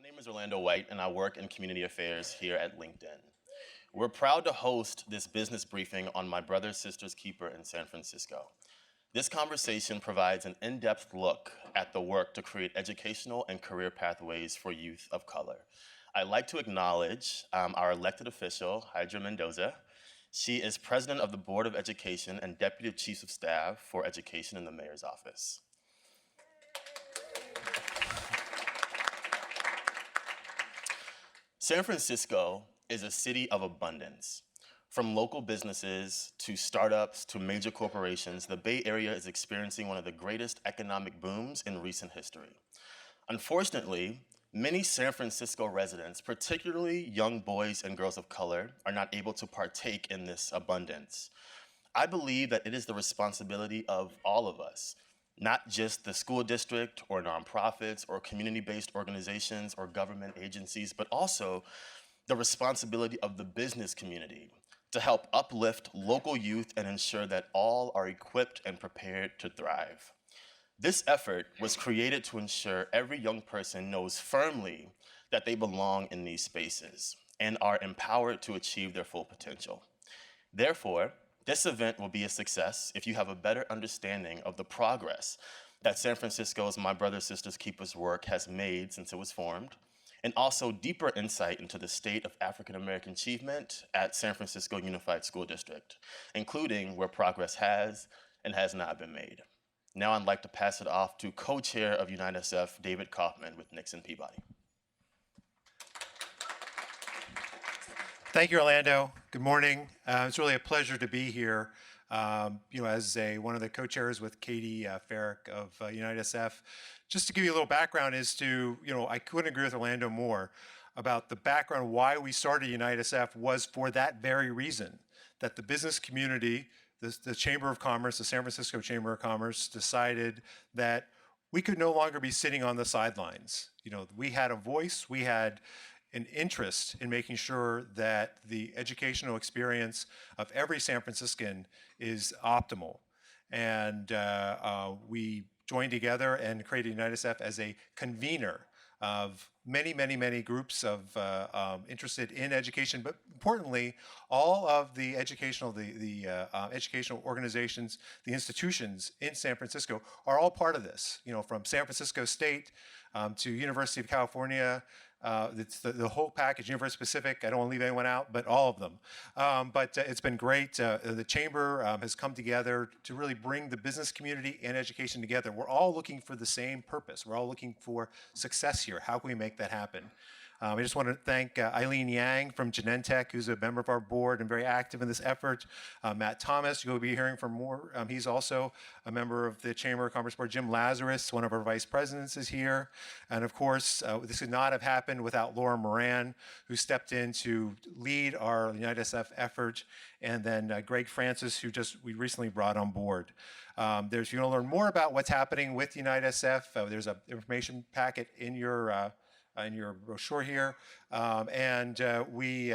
name is Orlando White, and I work in community affairs here at LinkedIn. We're proud to host this business briefing on My Brother's Sister's Keeper in San Francisco. This conversation provides an in-depth look at the work to create educational and career pathways for youth of color. I'd like to acknowledge our elected official, Hydra Mendoza. She is president of the Board of Education and Deputy Chief of Staff for Education in the Mayor's Office. San Francisco is a city of abundance. From local businesses to startups to major corporations, the Bay Area is experiencing one of the greatest economic booms in recent history. Unfortunately, many San Francisco residents, particularly young boys and girls of color, are not able to partake in this abundance. I believe that it is the responsibility of all of us, not just the school district or nonprofits or community-based organizations or government agencies, but also the responsibility of the business community to help uplift local youth and ensure that all are equipped and prepared to thrive. This effort was created to ensure every young person knows firmly that they belong in these spaces and are empowered to achieve their full potential. Therefore, this event will be a success if you have a better understanding of the progress that San Francisco's My Brother's Sister's Keeper's work has made since it was formed, and also deeper insight into the state of African American achievement at San Francisco Unified School District, including where progress has and has not been made. Now I'd like to pass it off to co-chair of UnitedSF, David Kaufman with Nixon Peabody. Thank you, Orlando. Good morning. It's really a pleasure to be here. As one of the co-chairs with Katie Farrick of UnitedSF. Just to give you a little background as to, I couldn't agree with Orlando more about the background why we started UnitedSF was for that very reason, that the business community, the Chamber of Commerce, the San Francisco Chamber of Commerce decided that we could no longer be sitting on the sidelines. We had a voice, we had an interest in making sure that the educational experience of every San Franciscan is optimal. And we joined together and created UnitedSF as a convener of many, many, many groups of interested in education, but importantly, all of the educational, educational organizations, the institutions in San Francisco are all part of this. From San Francisco State to University of California, it's the whole package, University Pacific. I don't want to leave anyone out, but all of them. But it's been great. The Chamber has come together to really bring the business community and education together. We're all looking for the same purpose. We're all looking for success here. How can we make that happen? I just want to thank Eileen Yang from Genentech, who's a member of our board and very active in this effort. Matt Thomas, you'll be hearing from more. He's also a member of the Chamber of Commerce Board. Jim Lazarus, one of our vice presidents, is here. And of course, this could not have happened without Laura Moran, who stepped in to lead our UnitedSF effort, and then Greg Francis, who we recently brought on board. If you want to learn more about what's happening with UnitedSF, there's an information packet in your brochure here, and we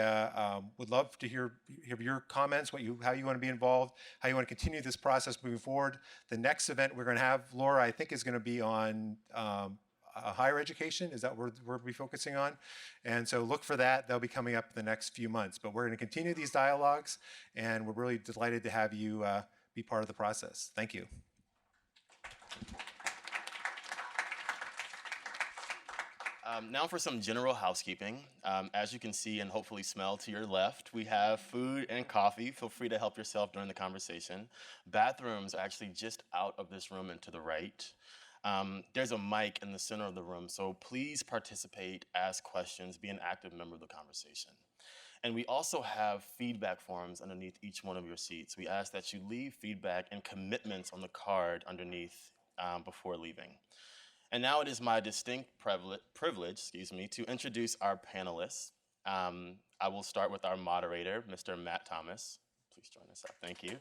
would love to hear your comments, how you want to be involved, how you want to continue this process moving forward. The next event we're going to have, Laura, I think is going to be on higher education. Is that what we'll be focusing on? And so look for that. They'll be coming up in the next few months. But we're going to continue these dialogues, and we're really delighted to have you be part of the process. Thank you. Now for some general housekeeping. As you can see and hopefully smell to your left, we have food and coffee. Feel free to help yourself during the conversation. Bathrooms are actually just out of this room and to the right. There's a mic in the center of the room, so please participate, ask questions, be an active member of the conversation. And we also have feedback forms underneath each one of your seats. We ask that you leave feedback and commitments on the card underneath before leaving. And now it is my distinct privilege, to introduce our panelists. I will start with our moderator, Mr. Matt Thomas. Please join us up, thank you.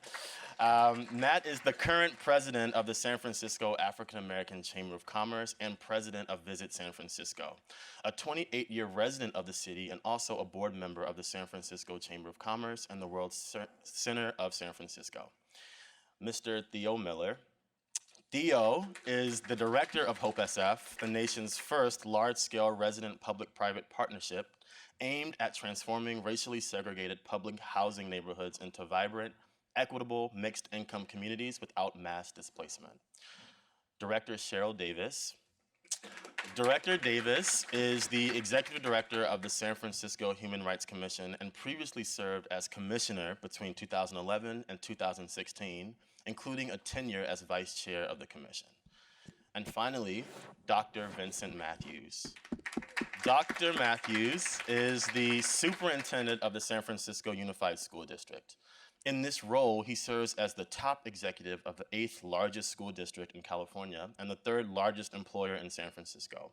Matt is the current president of the San Francisco African American Chamber of Commerce and president of Visit San Francisco, a 28-year resident of the city and also a board member of the San Francisco Chamber of Commerce and the World Center of San Francisco. Mr. Theo Miller. Theo is the director of Hope SF, the nation's first large-scale resident public-private partnership aimed at transforming racially segregated public housing neighborhoods into vibrant, equitable, mixed-income communities without mass displacement. Director Cheryl Davis. Director Davis is the executive director of the San Francisco Human Rights Commission and previously served as commissioner between 2011 and 2016, including a tenure as vice chair of the commission. And finally, Dr. Vincent Matthews. Dr. Matthews is the superintendent of the San Francisco Unified School District. In this role, he serves as the top executive of the 8th largest school district in California and the 3rd largest employer in San Francisco.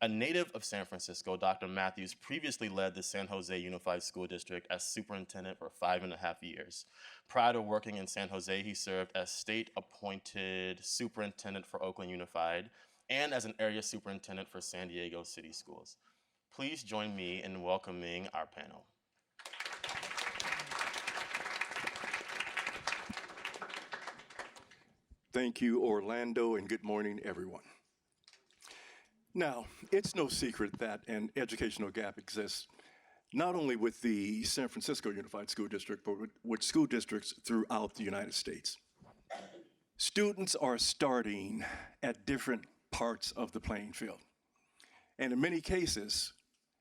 A native of San Francisco, Dr. Matthews previously led the San Jose Unified School District as superintendent for 5.5 years. Prior to working in San Jose, he served as state-appointed superintendent for Oakland Unified and as an area superintendent for San Diego City Schools. Please join me in welcoming our panel. Thank you, Orlando, and good morning, everyone. Now, it's no secret that an educational gap exists, not only with the San Francisco Unified School District, but with school districts throughout the United States. Students are starting at different parts of the playing field. And in many cases,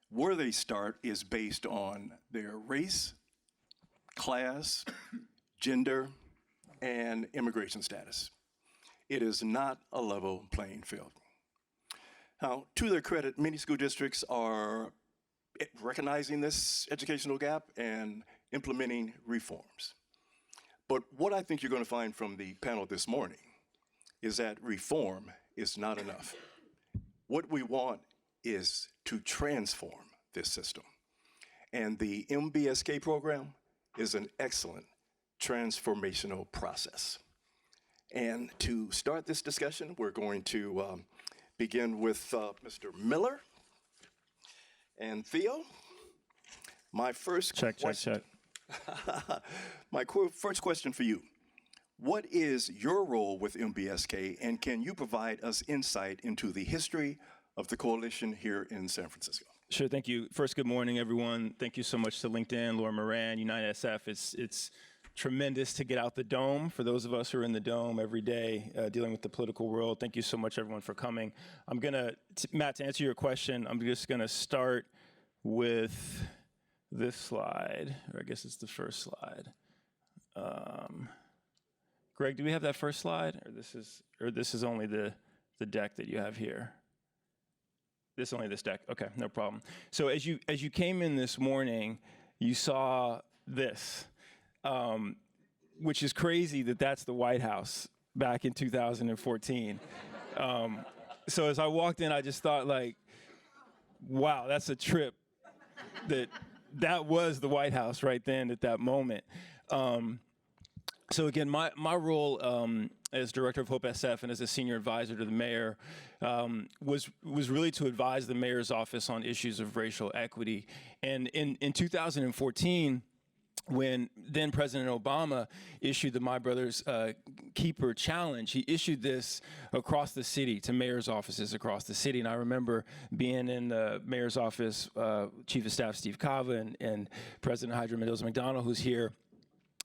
where they start is based on their race, class, gender, and immigration status. It is not a level playing field. Now, to their credit, many school districts are recognizing this educational gap and implementing reforms. But what I think you're going to find from the panel this morning is that reform is not enough. What we want is to transform this system. And the MBSK program is an excellent transformational process. And to start this discussion, we're going to begin with Mr. Miller and Theo. My first Check. My first question for you. What is your role with MBSK, and can you provide us insight into the history of the coalition here in San Francisco? Sure, thank you. First, good morning, everyone. Thank you so much to LinkedIn, Laura Moran, United SF. It's tremendous to get out the dome. For those of us who are in the dome every day dealing with the political world, thank you so much, everyone, for coming. I'm gonna, Matt, to answer your question, I'm just gonna start with this slide, or I guess it's the first slide. Greg, do we have that first slide, or this is only the deck that you have here? This only this deck. Okay, no problem. So as you came in this morning, you saw this, which is crazy that that's the White House back in 2014. So as I walked in, I just thought, like, wow, that's a trip. That was the White House right then at that moment. So again, my role as director of Hope SF and as a senior advisor to the mayor was really to advise the mayor's office on issues of racial equity. And in 2014, when then President Obama issued the My Brother's Keeper Challenge, he issued this across the city to mayor's offices across the city. And I remember being in the mayor's office, Chief of Staff Steve Cava and President Hydra Mendoza McDonald, who's here.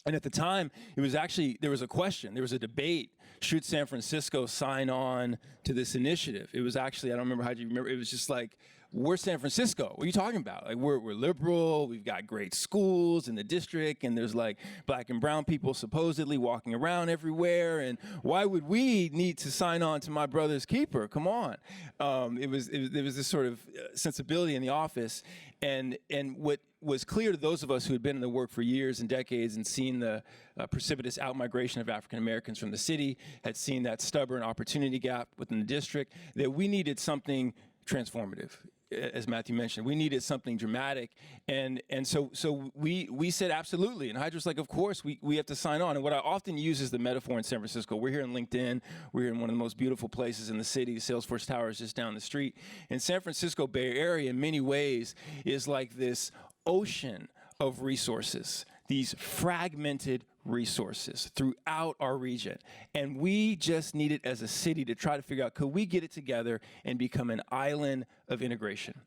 And at the time, it was actually, there was a question, there was a debate, should San Francisco sign on to this initiative? It was actually, I don't remember, how do you remember, it was just like, we're San Francisco, what are you talking about? Like, we're liberal, we've got great schools in the district, and there's like black and brown people supposedly walking around everywhere, and why would we need to sign on to My Brother's Keeper? Come on. There was this sort of sensibility in the office, and what was clear to those of us who had been in the work for years and decades and seen the precipitous outmigration of African Americans from the city, had seen that stubborn opportunity gap within the district, that we needed something transformative. As Matthew mentioned, we needed something dramatic, and so we said absolutely, and Hydra's like, of course, we have to sign on. And what I often use is the metaphor in San Francisco. We're here in LinkedIn, we're in one of the most beautiful places in the city. Salesforce Tower is just down the street. And San Francisco Bay Area, in many ways, is like this ocean of resources these fragmented resources throughout our region. And we just needed as a city to try to figure out, could we get it together and become an island of integration?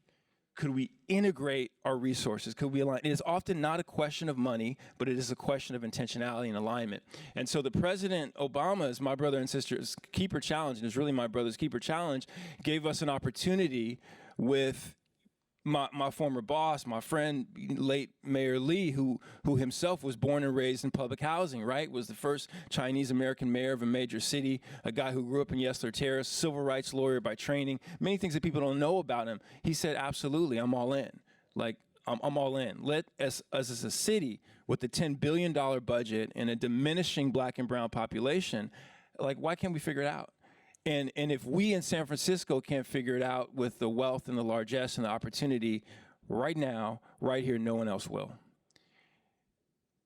Could we integrate our resources? Could we align? It is often not a question of money, but it is a question of intentionality and alignment. And so the President Obama's My Brother and Sister's Keeper Challenge, and it's really My Brother's Keeper Challenge, gave us an opportunity with my former boss, my friend, late Mayor Lee, who himself was born and raised in public housing, right? Was the first Chinese-American mayor of a major city, a guy who grew up in Yesler Terrace, civil rights lawyer by training, many things that people don't know about him. He said, absolutely, I'm all in. Like, I'm all in. Let us as a city with a $10 billion budget and a diminishing black and brown population, like, why can't we figure it out? And if we in San Francisco can't figure it out with the wealth and the largesse and the opportunity right now, right here, no one else will.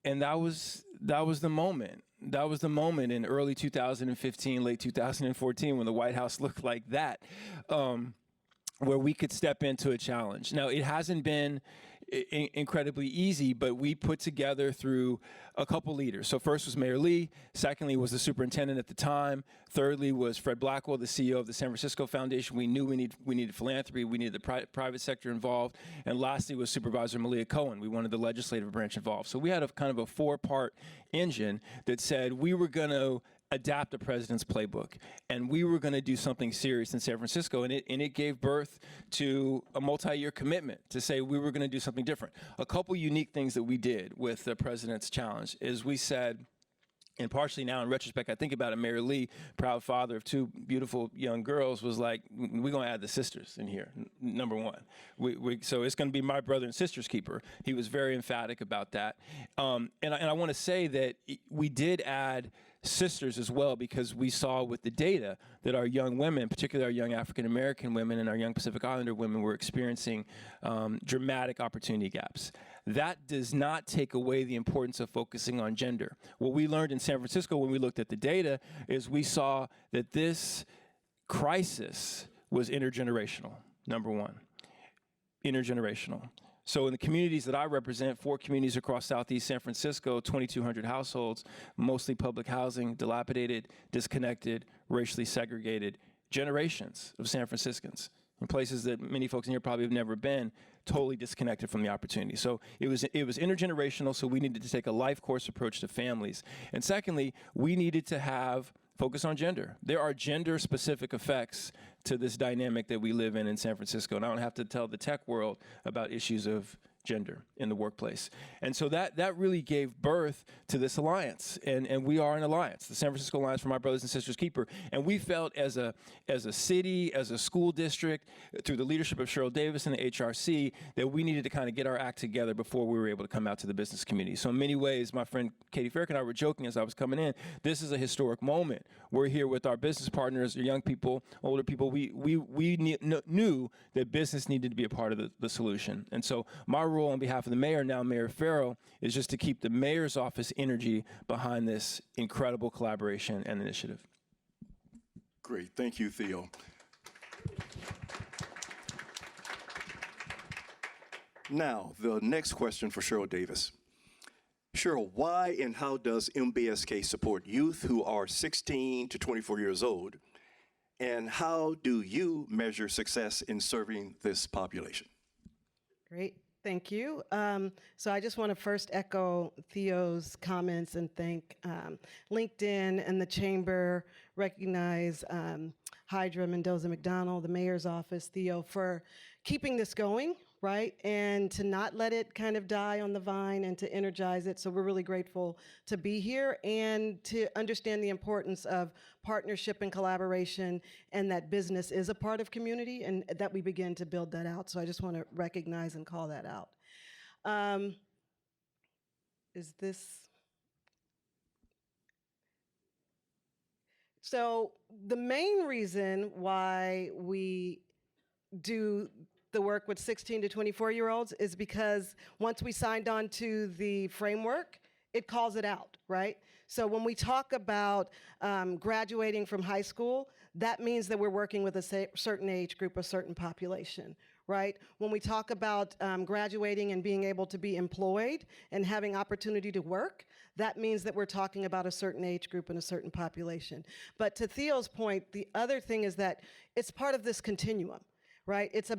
And that was the moment. That was the moment in early 2015, late 2014, when the White House looked like that, where we could step into a challenge. Now, it hasn't been incredibly easy, but we put together through a couple leaders. So first was Mayor Lee, secondly was the superintendent at the time, thirdly was Fred Blackwell, the CEO of the San Francisco Foundation. We knew we needed philanthropy, we needed the private sector involved, and lastly was Supervisor Malia Cohen. We wanted the legislative branch involved. So we had a kind of a four-part engine that said we were going to adapt the president's playbook, and we were going to do something serious in San Francisco, and it gave birth to a multi-year commitment to say we were going to do something different. A couple unique things that we did with the president's challenge is we said, and partially now in retrospect, I think about it, Mayor Lee, proud father of two beautiful young girls, was like, we're going to add the sisters in here, number one. So it's going to be My Brother and Sister's Keeper. He was very emphatic about that. And I want to say that we did add sisters as well, because we saw with the data that our young women, particularly our young African American women and our young Pacific Islander women, were experiencing dramatic opportunity gaps. That does not take away the importance of focusing on gender. What we learned in San Francisco when we looked at the data is we saw that this crisis was intergenerational, number one, intergenerational. So in the communities that I represent, 4 communities across Southeast San Francisco, 2,200 households, mostly public housing, dilapidated, disconnected, racially segregated, generations of San Franciscans in places that many folks in here probably have never been, totally disconnected from the opportunity. So it was intergenerational, so we needed to take a life course approach to families. And secondly, we needed to have focus on gender. There are gender-specific effects to this dynamic that we live in San Francisco, and I don't have to tell the tech world about issues of gender in the workplace. And so that really gave birth to this alliance, and we are an alliance, the San Francisco Alliance for My Brothers and Sisters Keeper. And we felt as a city, as a school district, through the leadership of Cheryl Davis and the HRC, that we needed to kind of get our act together before we were able to come out to the business community. So in many ways, my friend Katie Farrick and I were joking as I was coming in, this is a historic moment. We're here with our business partners, young people, older people. We knew that business needed to be a part of the solution. And so my role on behalf of the mayor, now Mayor Farrell, is just to keep the mayor's office energy behind this incredible collaboration and initiative. Great, thank you, Theo. Now, the next question for Cheryl Davis. Cheryl, why and how does MBSK support youth who are 16 to 24 years old? And how do you measure success in serving this population? Great, thank you. So I just want to first echo Theo's comments and thank LinkedIn and the Chamber, recognize Hydra Mendoza McDonald, the mayor's office, Theo, for keeping this going, right? And to not let it kind of die on the vine and to energize it. So we're really grateful to be here and to understand the importance of partnership and collaboration, and that business is a part of community and that we begin to build that out. So I just want to recognize and call that out. Is this? So the main reason why we do the work with 16 to 24-year-olds is because once we signed on to the framework, it calls it out, right? So when we talk about graduating from high school, that means that we're working with a certain age group, a certain population, right? When we talk about graduating and being able to be employed and having opportunity to work, that means that we're talking about a certain age group and a certain population. But to Theo's point, the other thing is that it's part of this continuum. Right? It's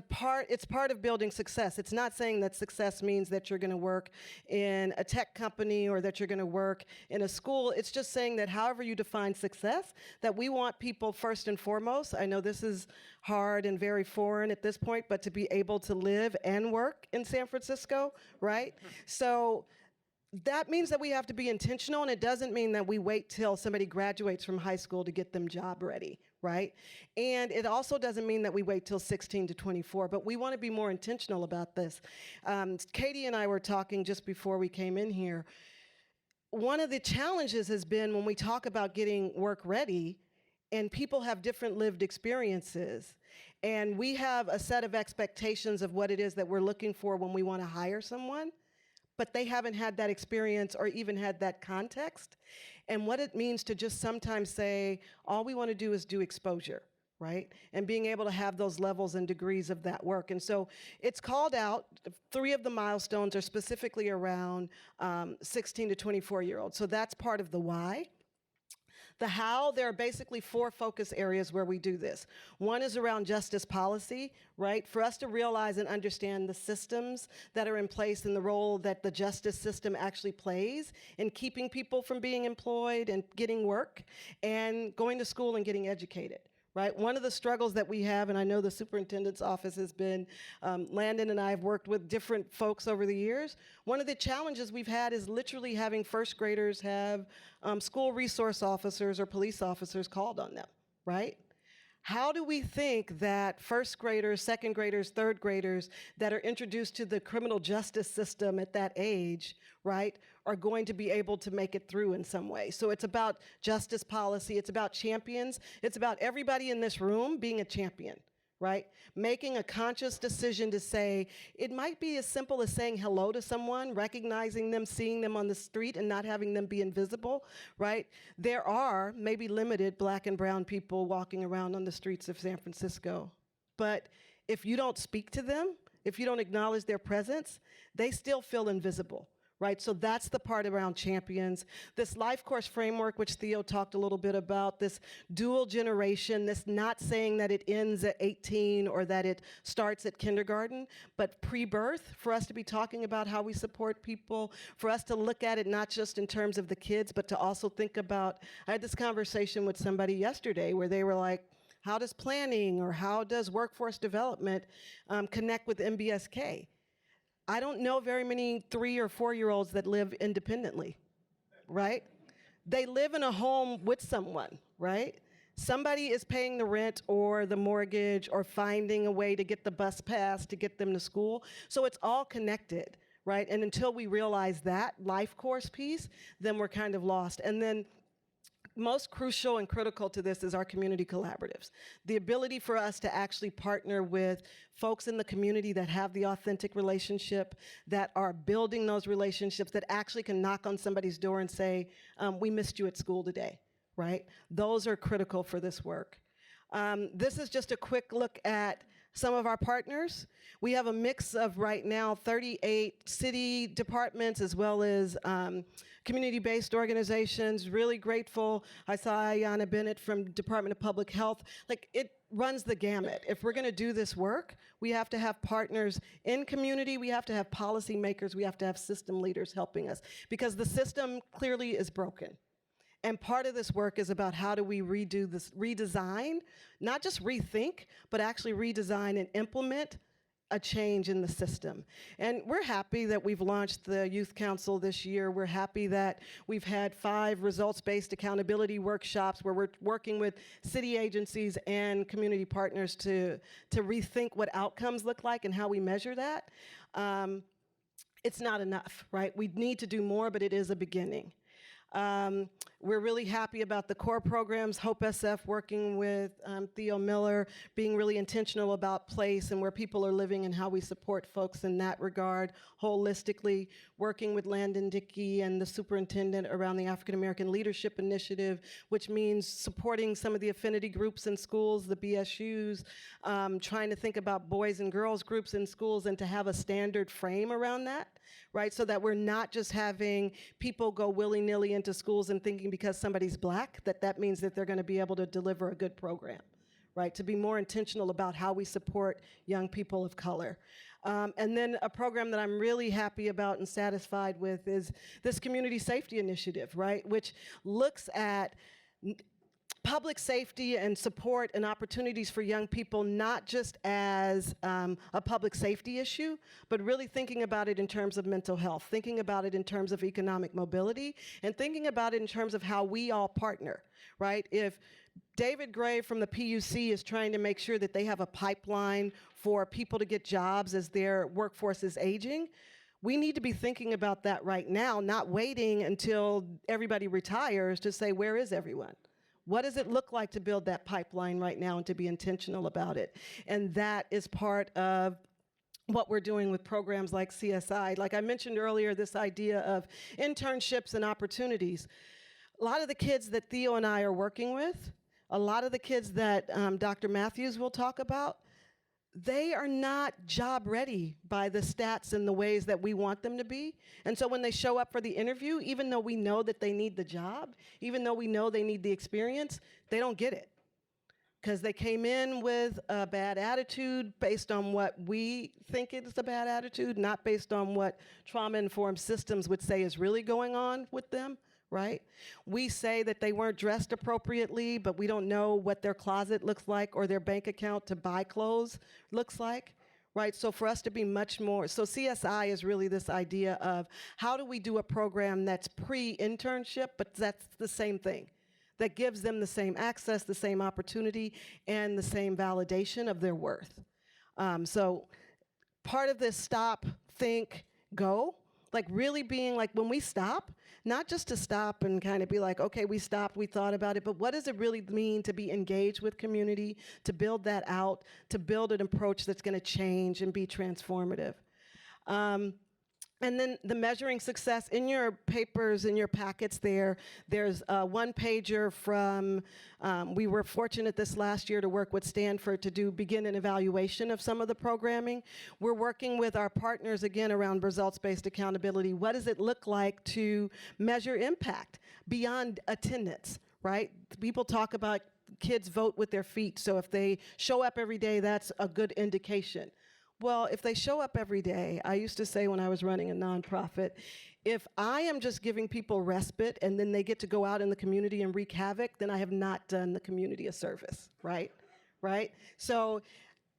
part of building success. It's not saying that success means that you're going to work in a tech company or that you're going to work in a school. It's just saying that however you define success, that we want people first and foremost. I know this is hard and very foreign at this point, but to be able to live and work in San Francisco, right? So that means that we have to be intentional, and it doesn't mean that we wait till somebody graduates from high school to get them job ready, right? And it also doesn't mean that we wait till 16 to 24, but we want to be more intentional about this. Katie and I were talking just before we came in here. One of the challenges has been when we talk about getting work ready, and people have different lived experiences, and we have a set of expectations of what it is that we're looking for when we want to hire someone, but they haven't had that experience or even had that context. And what it means to just sometimes say, all we want to do is do exposure, right? And being able to have those levels and degrees of that work. And so it's called out. 3 of the milestones are specifically around 16 to 24-year-olds. So that's part of the why. The how, there are basically 4 focus areas where we do this. One is around justice policy, right? For us to realize and understand the systems that are in place and the role that the justice system actually plays in keeping people from being employed and getting work and going to school and getting educated. Right? One of the struggles that we have, and I know the superintendent's office has been, Landon and I have worked with different folks over the years. One of the challenges we've had is literally having first graders have school resource officers or police officers called on them, right? How do we think that first graders, second graders, third graders that are introduced to the criminal justice system at that age, right, are going to be able to make it through in some way? So it's about justice policy, it's about champions, it's about everybody in this room being a champion, right? Making a conscious decision to say, it might be as simple as saying hello to someone, recognizing them, seeing them on the street and not having them be invisible, right? There are maybe limited Black and brown people walking around on the streets of San Francisco, but if you don't speak to them, if you don't acknowledge their presence, they still feel invisible. Right, so that's the part around champions. This life course framework, which Theo talked a little bit about, this dual generation, this not saying that it ends at 18 or that it starts at kindergarten, but pre-birth, for us to be talking about how we support people, for us to look at it not just in terms of the kids, but to also think about, I had this conversation with somebody yesterday where they were like, how does planning or how does workforce development connect with MBSK? I don't know very many 3 or 4-year-olds that live independently, right? They live in a home with someone, right? Somebody is paying the rent or the mortgage or finding a way to get the bus pass to get them to school. So it's all connected, right? And until we realize that life course piece, then we're kind of lost. And then most crucial and critical to this is our community collaboratives. The ability for us to actually partner with folks in the community that have the authentic relationship, that are building those relationships, that actually can knock on somebody's door and say, we missed you at school today, right? Those are critical for this work. This is just a quick look at some of our partners. We have a mix of right now 38 city departments as well as community-based organizations. Really grateful. I saw Ayanna Bennett from Department of Public Health. Like, it runs the gamut. If we're gonna do this work, we have to have partners in community, we have to have policymakers, we have to have system leaders helping us, because the system clearly is broken. And part of this work is about how do we redesign, not just rethink, but actually redesign and implement a change in the system. And we're happy that we've launched the Youth Council this year. We're happy that we've had 5 results-based accountability workshops where we're working with city agencies and community partners to rethink what outcomes look like and how we measure that. It's not enough, right? We need to do more, but it is a beginning. We're really happy about the core programs, Hope SF working with Theo Miller, being really intentional about place and where people are living and how we support folks in that regard, holistically, working with Landon Dickey and the superintendent around the African American Leadership Initiative, which means supporting some of the affinity groups in schools, the BSUs, trying to think about boys and girls groups in schools and to have a standard frame around that, right? So that we're not just having people go willy-nilly into schools and thinking because somebody's black, that means that they're gonna be able to deliver a good program, right? To be more intentional about how we support young people of color. And then a program that I'm really happy about and satisfied with is this community safety initiative, right? Which looks at public safety and support and opportunities for young people, not just as a public safety issue, but really thinking about it in terms of mental health, thinking about it in terms of economic mobility, and thinking about it in terms of how we all partner, right? If David Gray from the PUC is trying to make sure that they have a pipeline for people to get jobs as their workforce is aging, we need to be thinking about that right now, not waiting until everybody retires to say, where is everyone? What does it look like to build that pipeline right now and to be intentional about it? And that is part of what we're doing with programs like CSI. Like I mentioned earlier, this idea of internships and opportunities. A lot of the kids that Theo and I are working with, a lot of the kids that Dr. Matthews will talk about, they are not job ready by the stats and the ways that we want them to be. And so when they show up for the interview, even though we know that they need the job, even though we know they need the experience, they don't get it. Because they came in with a bad attitude based on what we think is a bad attitude, not based on what trauma-informed systems would say is really going on with them, right? We say that they weren't dressed appropriately, but we don't know what their closet looks like or their bank account to buy clothes looks like, right? So for us to be much more, so CSI is really this idea of how do we do a program that's pre-internship, but that's the same thing, that gives them the same access, the same opportunity, and the same validation of their worth. So part of this stop, think, go, like really being like when we stop, not just to stop and kind of be like, okay, we stopped, we thought about it, but what does it really mean to be engaged with community, to build that out, to build an approach that's gonna change and be transformative. And then the measuring success, in your papers, in your packets there's a one-pager from, we were fortunate this last year to work with Stanford to begin an evaluation of some of the programming. We're working with our partners, again, around results-based accountability. What does it look like to measure impact beyond attendance, right? People talk about kids vote with their feet, so if they show up every day, that's a good indication. Well, if they show up every day, I used to say when I was running a nonprofit, if I am just giving people respite and then they get to go out in the community and wreak havoc, then I have not done the community a service, right? Right? So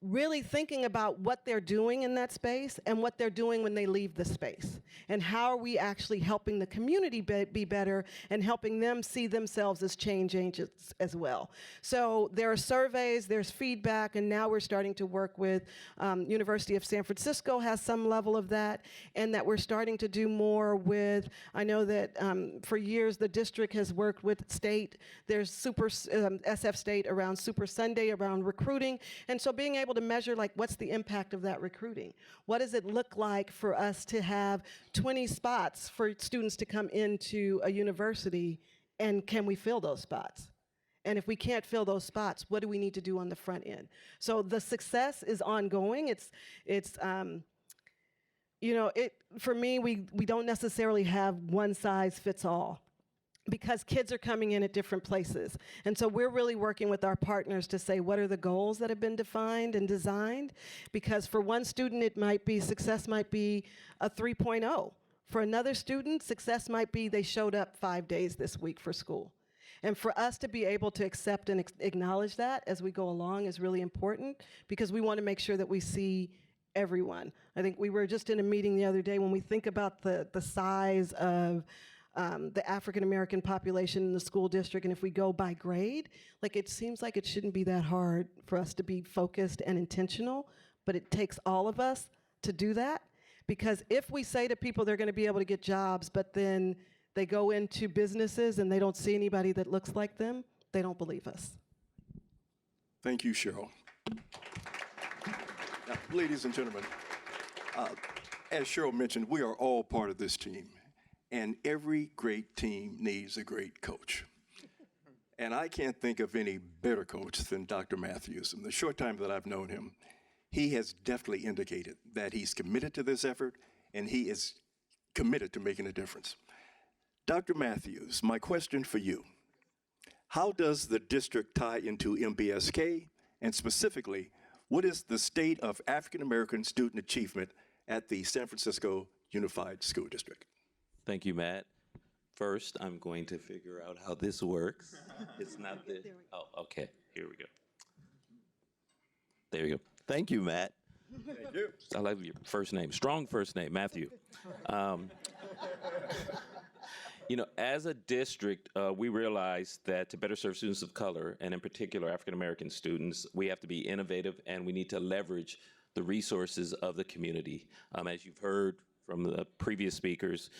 really thinking about what they're doing in that space and what they're doing when they leave the space. And how are we actually helping the community be better and helping them see themselves as change agents as well. So there are surveys, there's feedback, and now we're starting to work with University of San Francisco has some level of that, and that we're starting to do more with, I know that for years the district has worked with state, there's SF State around Super Sunday, around recruiting, and so being able to measure like what's the impact of that recruiting? What does it look like for us to have 20 spots for students to come into a university, and can we fill those spots? And if we can't fill those spots, what do we need to do on the front end? So the success is ongoing. For me, we don't necessarily have one size fits all, because kids are coming in at different places. And so we're really working with our partners to say, what are the goals that have been defined and designed? Because for one student, success might be a 3.0. For another student, success might be they showed up 5 days this week for school. And for us to be able to accept and acknowledge that as we go along is really important, because we want to make sure that we see everyone. I think we were just in a meeting the other day. When we think about the size of the African American population in the school district, and if we go by grade, like it seems like it shouldn't be that hard for us to be focused and intentional, but it takes all of us to do that. Because if we say to people they're gonna be able to get jobs, but then they go into businesses and they don't see anybody that looks like them, they don't believe us. Thank you, Cheryl. Now, ladies and gentlemen, as Cheryl mentioned, we are all part of this team, and every great team needs a great coach. And I can't think of any better coach than Dr. Matthews. In the short time that I've known him, he has definitely indicated that he's committed to this effort, and he is committed to making a difference. Dr. Matthews, my question for you: how does the district tie into MBSK, and specifically, what is the state of African American student achievement at the San Francisco Unified School District? Thank you, Matt. First, I'm going to figure out how this works. It's not the, oh, okay, here we go. There you go. Thank you, Matt. Thank you. I like your first name, strong first name, Matthew. You know, as a district, we realize that to better serve students of color, and in particular African-American students, we have to be innovative and we need to leverage the resources of the community. As you've heard from the previous speakers,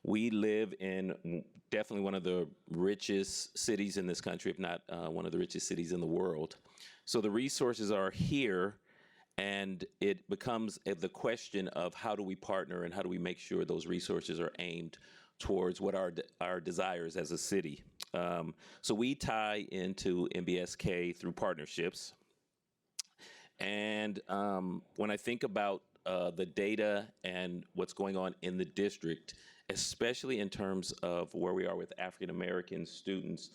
we live in definitely one of the richest cities in this country, if not one of the richest cities in the world. So the resources are here, and it becomes the question of how do we partner and how do we make sure those resources are aimed towards what our desires as a city. So we tie into MBSK through partnerships. And when I think about the data and what's going on in the district, especially in terms of where we are with African American students,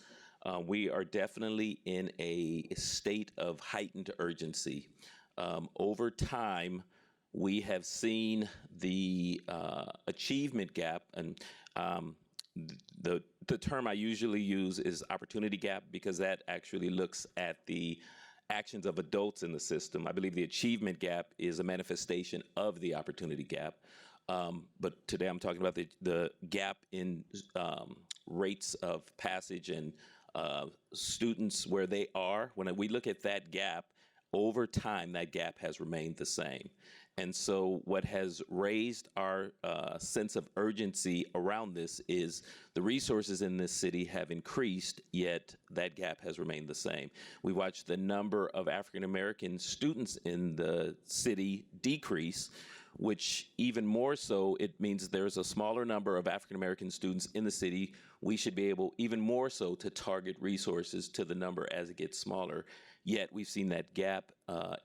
we are definitely in a state of heightened urgency. Over time, we have seen the achievement gap, and the term I usually use is opportunity gap, because that actually looks at the actions of adults in the system. I believe the achievement gap is a manifestation of the opportunity gap. But today I'm talking about the gap in rates of passage and students where they are. When we look at that gap, over time, that gap has remained the same. And so what has raised our sense of urgency around this is the resources in this city have increased, yet that gap has remained the same. We watched the number of African American students in the city decrease, which even more so, it means there's a smaller number of African American students in the city. We should be able, even more so, to target resources to the number as it gets smaller. Yet we've seen that gap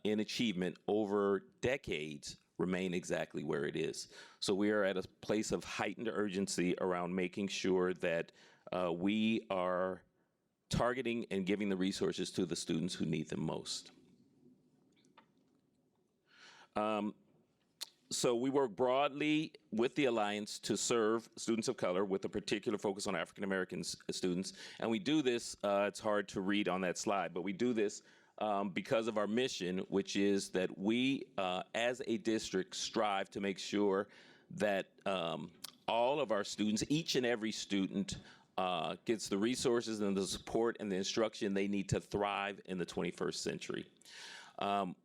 in achievement over decades remain exactly where it is. So we are at a place of heightened urgency around making sure that we are targeting and giving the resources to the students who need them most. So we work broadly with the Alliance to serve students of color with a particular focus on African American students. And we do this, it's hard to read on that slide, but we do this because of our mission, which is that we, as a district, strive to make sure that all of our students, each and every student, gets the resources and the support and the instruction they need to thrive in the 21st century.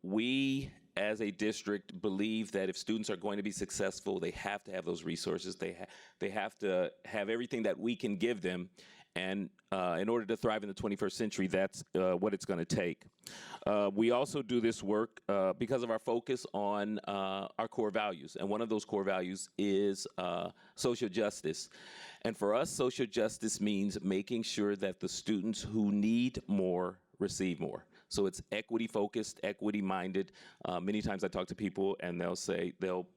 We, as a district, believe that if students are going to be successful, they have to have those resources. They have to have everything that we can give them. And in order to thrive in the 21st century, that's what it's going to take. We also do this work because of our focus on our core values. And one of those core values is social justice. And for us, social justice means making sure that the students who need more receive more. So it's equity-focused, equity-minded. Many times I talk to people and they'll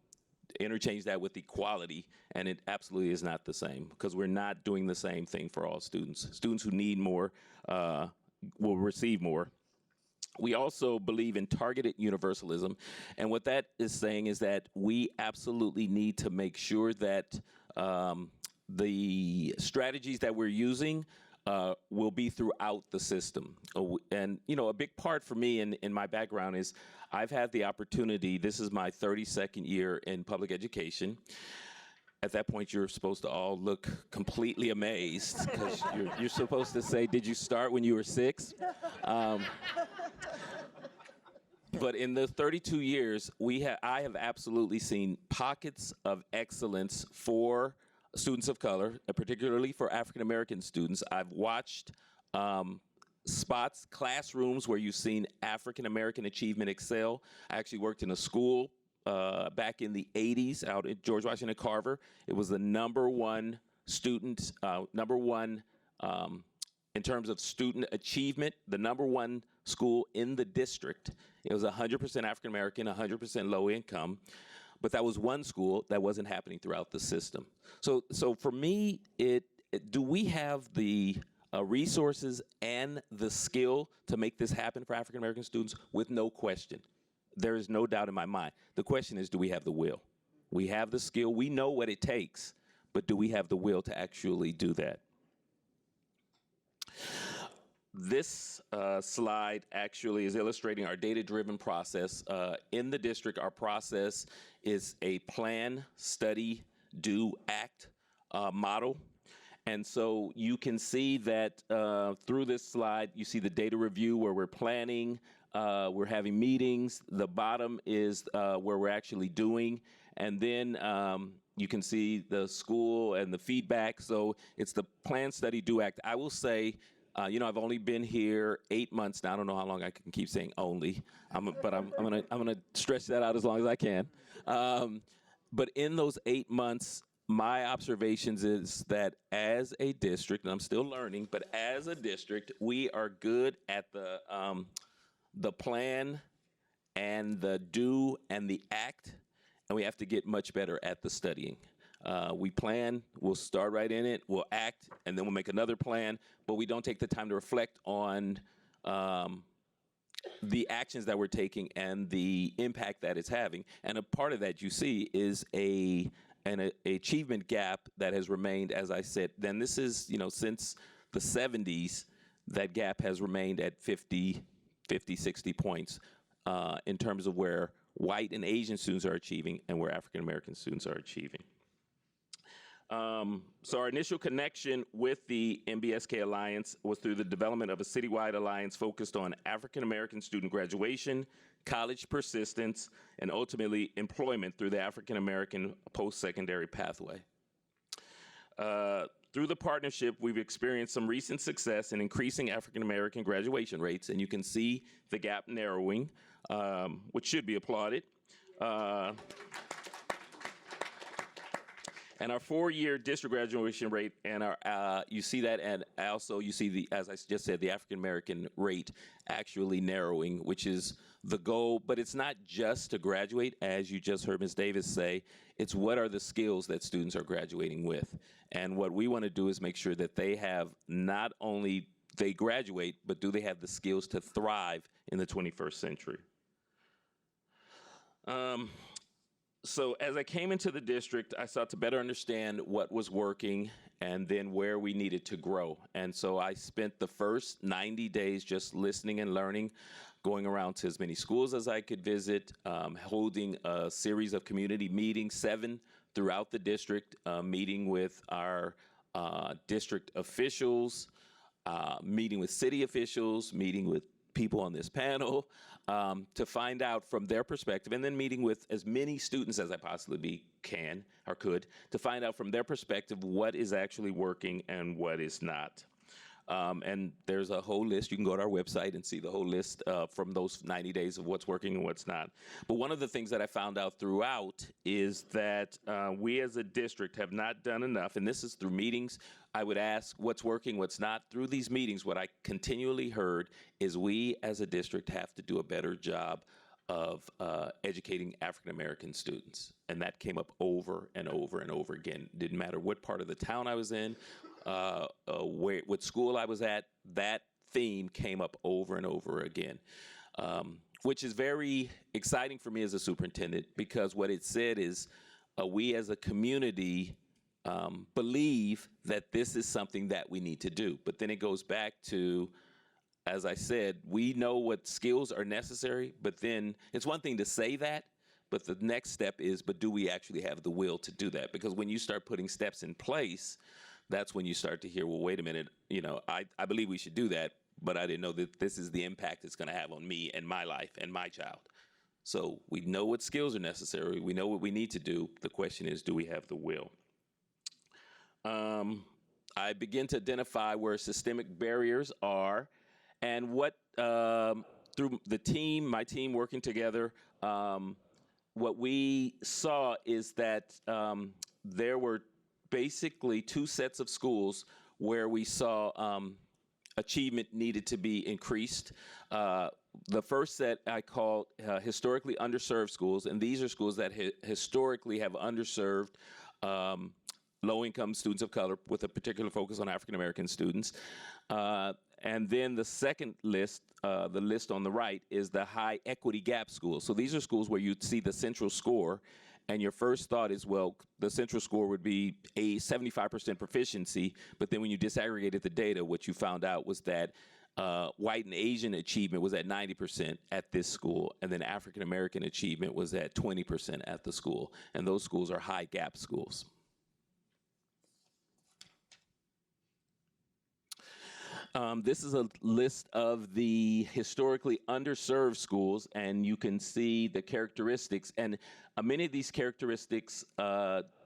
interchange that with equality, and it absolutely is not the same, because we're not doing the same thing for all students. Students who need more will receive more. We also believe in targeted universalism, and what that is saying is that we absolutely need to make sure that the strategies that we're using will be throughout the system. And, you know, a big part for me in my background is I've had the opportunity, this is my 32nd year in public education. At that point, you're supposed to all look completely amazed, because you're supposed to say, did you start when you were 6? But in the 32 years, I have absolutely seen pockets of excellence for students of color, particularly for African American students. I've watched spots, classrooms where you've seen African American achievement excel. I actually worked in a school back in the 80s out at George Washington Carver. It was the number one student, in terms of student achievement, the number one school in the district. It was 100% African American, 100% low income. But that was one school that wasn't happening throughout the system. So for me, do we have the resources and the skill to make this happen for African American students? With no question. There is no doubt in my mind. The question is, do we have the will? We have the skill. We know what it takes, but do we have the will to actually do that? This slide actually is illustrating our data-driven process. In the district, our process is a plan, study, do, act model. And so you can see that through this slide, you see the data review where we're planning, we're having meetings. The bottom is where we're actually doing. And then you can see the school and the feedback. So it's the plan, study, do, act. I will say, I've only been here 8 months now. I don't know how long I can keep saying only, but I'm gonna stretch that out as long as I can. But in those 8 months, my observations is that as a district, and I'm still learning, but as a district, we are good at the plan and the do and the act, and we have to get much better at the studying. We plan, we'll start right in it, we'll act, and then we'll make another plan, but we don't take the time to reflect on the actions that we're taking and the impact that it's having. And a part of that you see is an achievement gap that has remained, as I said. Then this is, since the 70s, that gap has remained at 50, 60 points in terms of where white and Asian students are achieving and where African American students are achieving. So our initial connection with the MBSK Alliance was through the development of a citywide alliance focused on African American student graduation, college persistence, and ultimately employment through the African American post-secondary pathway. Through the partnership, we've experienced some recent success in increasing African American graduation rates, and you can see the gap narrowing, which should be applauded. And our 4-year district graduation rate, and you see that, and also you see as I just said, the African American rate actually narrowing, which is the goal. But it's not just to graduate, as you just heard Ms. Davis say. It's what are the skills that students are graduating with, and what we want to do is make sure that they have not only they graduate, but do they have the skills to thrive in the 21st century. So as I came into the district, I sought to better understand what was working and then where we needed to grow. And so I spent the first 90 days just listening and learning, going around to as many schools as I could visit, holding a series of community meetings, 7 throughout the district, meeting with our district officials, meeting with city officials, meeting with people on this panel, to find out from their perspective, and then meeting with as many students as I possibly can or could, to find out from their perspective what is actually working and what is not. And there's a whole list. You can go to our website and see the whole list from those 90 days of what's working and what's not. But one of the things that I found out throughout is that we as a district have not done enough, and this is through meetings. I would ask what's working, what's not. Through these meetings, what I continually heard is we as a district have to do a better job of educating African American students. And that came up over and over and over again. Didn't matter what part of the town I was in, what school I was at, that theme came up over and over again, which is very exciting for me as a superintendent, because what it said is we as a community believe that this is something that we need to do. But then it goes back to, as I said, we know what skills are necessary, but then it's one thing to say that, but the next step is, but do we actually have the will to do that? Because when you start putting steps in place, that's when you start to hear, well, wait a minute, I believe we should do that, but I didn't know that this is the impact it's gonna have on me and my life and my child. So we know what skills are necessary, we know what we need to do. The question is, do we have the will? I begin to identify where systemic barriers are, and what through the team, my team working together, what we saw is that there were basically two sets of schools where we saw achievement needed to be increased. The first set I call historically underserved schools, and these are schools that historically have underserved low-income students of color with a particular focus on African American students. And then the second list, the list on the right, is the high equity gap schools. So these are schools where you see the central score, and your first thought is, well, the central score would be a 75% proficiency, but then when you disaggregated the data, what you found out was that white and Asian achievement was at 90% at this school, and then African American achievement was at 20% at the school, and those schools are high gap schools. This is a list of the historically underserved schools, and you can see the characteristics. And many of these characteristics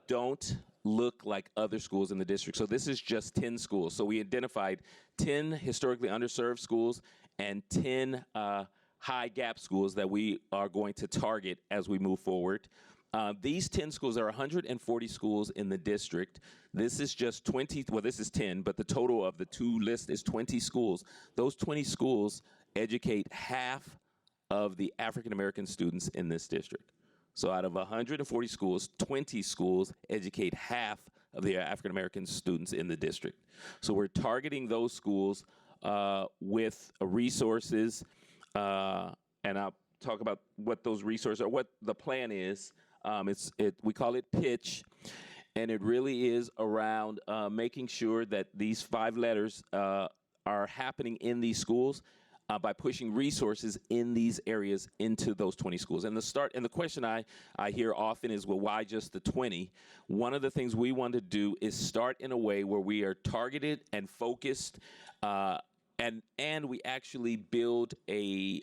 don't look like other schools in the district. So this is just 10 schools. So we identified 10 historically underserved schools and 10 high gap schools that we are going to target as we move forward. These 10 schools, there are 140 schools in the district. This is just 20, well, this is 10, but the total of the two lists is 20 schools. Those 20 schools educate half of the African American students in this district. So out of 140 schools, 20 schools educate half of the African American students in the district. So we're targeting those schools with resources, and I'll talk about what those resources are, what the plan is. We call it PITCH, and it really is around making sure that these 5 letters are happening in these schools by pushing resources in these areas into those 20 schools. And the question I hear often is, well, why just the 20? One of the things we want to do is start in a way where we are targeted and focused, and we actually build a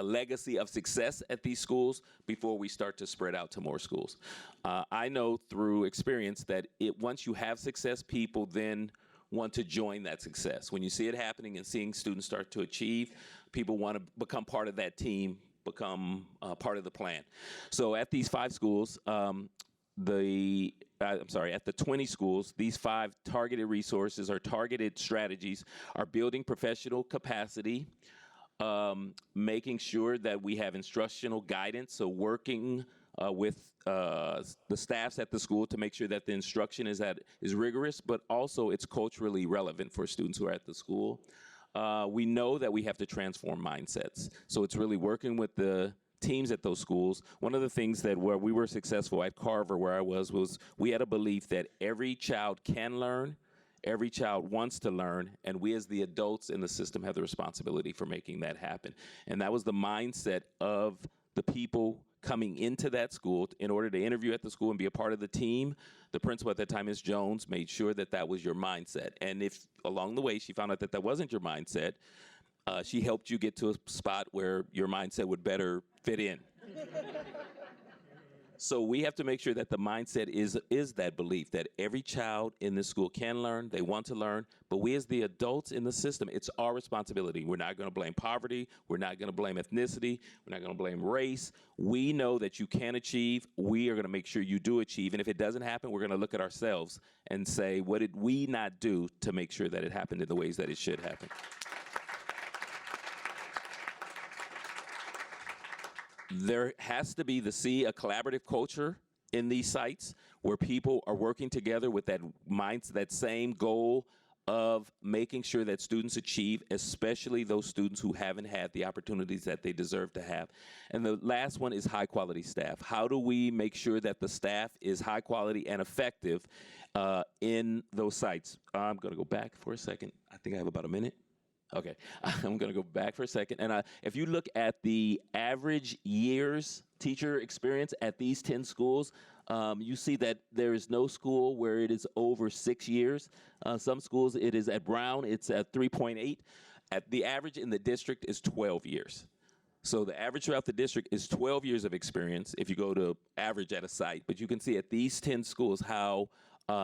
legacy of success at these schools before we start to spread out to more schools. I know through experience that once you have success, people then want to join that success. When you see it happening and seeing students start to achieve, people want to become part of that team, become part of the plan. So at these 5 schools, at the 20 schools, these 5 targeted resources or targeted strategies are building professional capacity, making sure that we have instructional guidance, so working with the staffs at the school to make sure that the instruction is rigorous, but also it's culturally relevant for students who are at the school. We know that we have to transform mindsets, so it's really working with the teams at those schools. One of the things that where we were successful at Carver, where I was we had a belief that every child can learn, every child wants to learn, and we as the adults in the system have the responsibility for making that happen. And that was the mindset of the people coming into that school. In order to interview at the school and be a part of the team, the principal at that time, Ms. Jones, made sure that that was your mindset. And if along the way she found out that that wasn't your mindset, she helped you get to a spot where your mindset would better fit in. So we have to make sure that the mindset is that belief that every child in this school can learn, they want to learn, but we as the adults in the system, it's our responsibility. We're not going to blame poverty. We're not going to blame ethnicity. We're not going to blame race. We know that you can achieve. We are going to make sure you do achieve. And if it doesn't happen, we're going to look at ourselves and say, what did we not do to make sure that it happened in the ways that it should happen? There has to be a collaborative culture in these sites where people are working together with that same goal of making sure that students achieve, especially those students who haven't had the opportunities that they deserve to have. And the last one is high quality staff. How do we make sure that the staff is high quality and effective in those sites? I'm going to go back for a second. I think I have about a minute. Okay, I'm going to go back for a second. And if you look at the average years teacher experience at these 10 schools, you see that there is no school where it is over 6 years. Some schools, it is at Brown, it's at 3.8. The average in the district is 12 years. So the average throughout the district is 12 years of experience if you go to average at a site. But you can see at these 10 schools how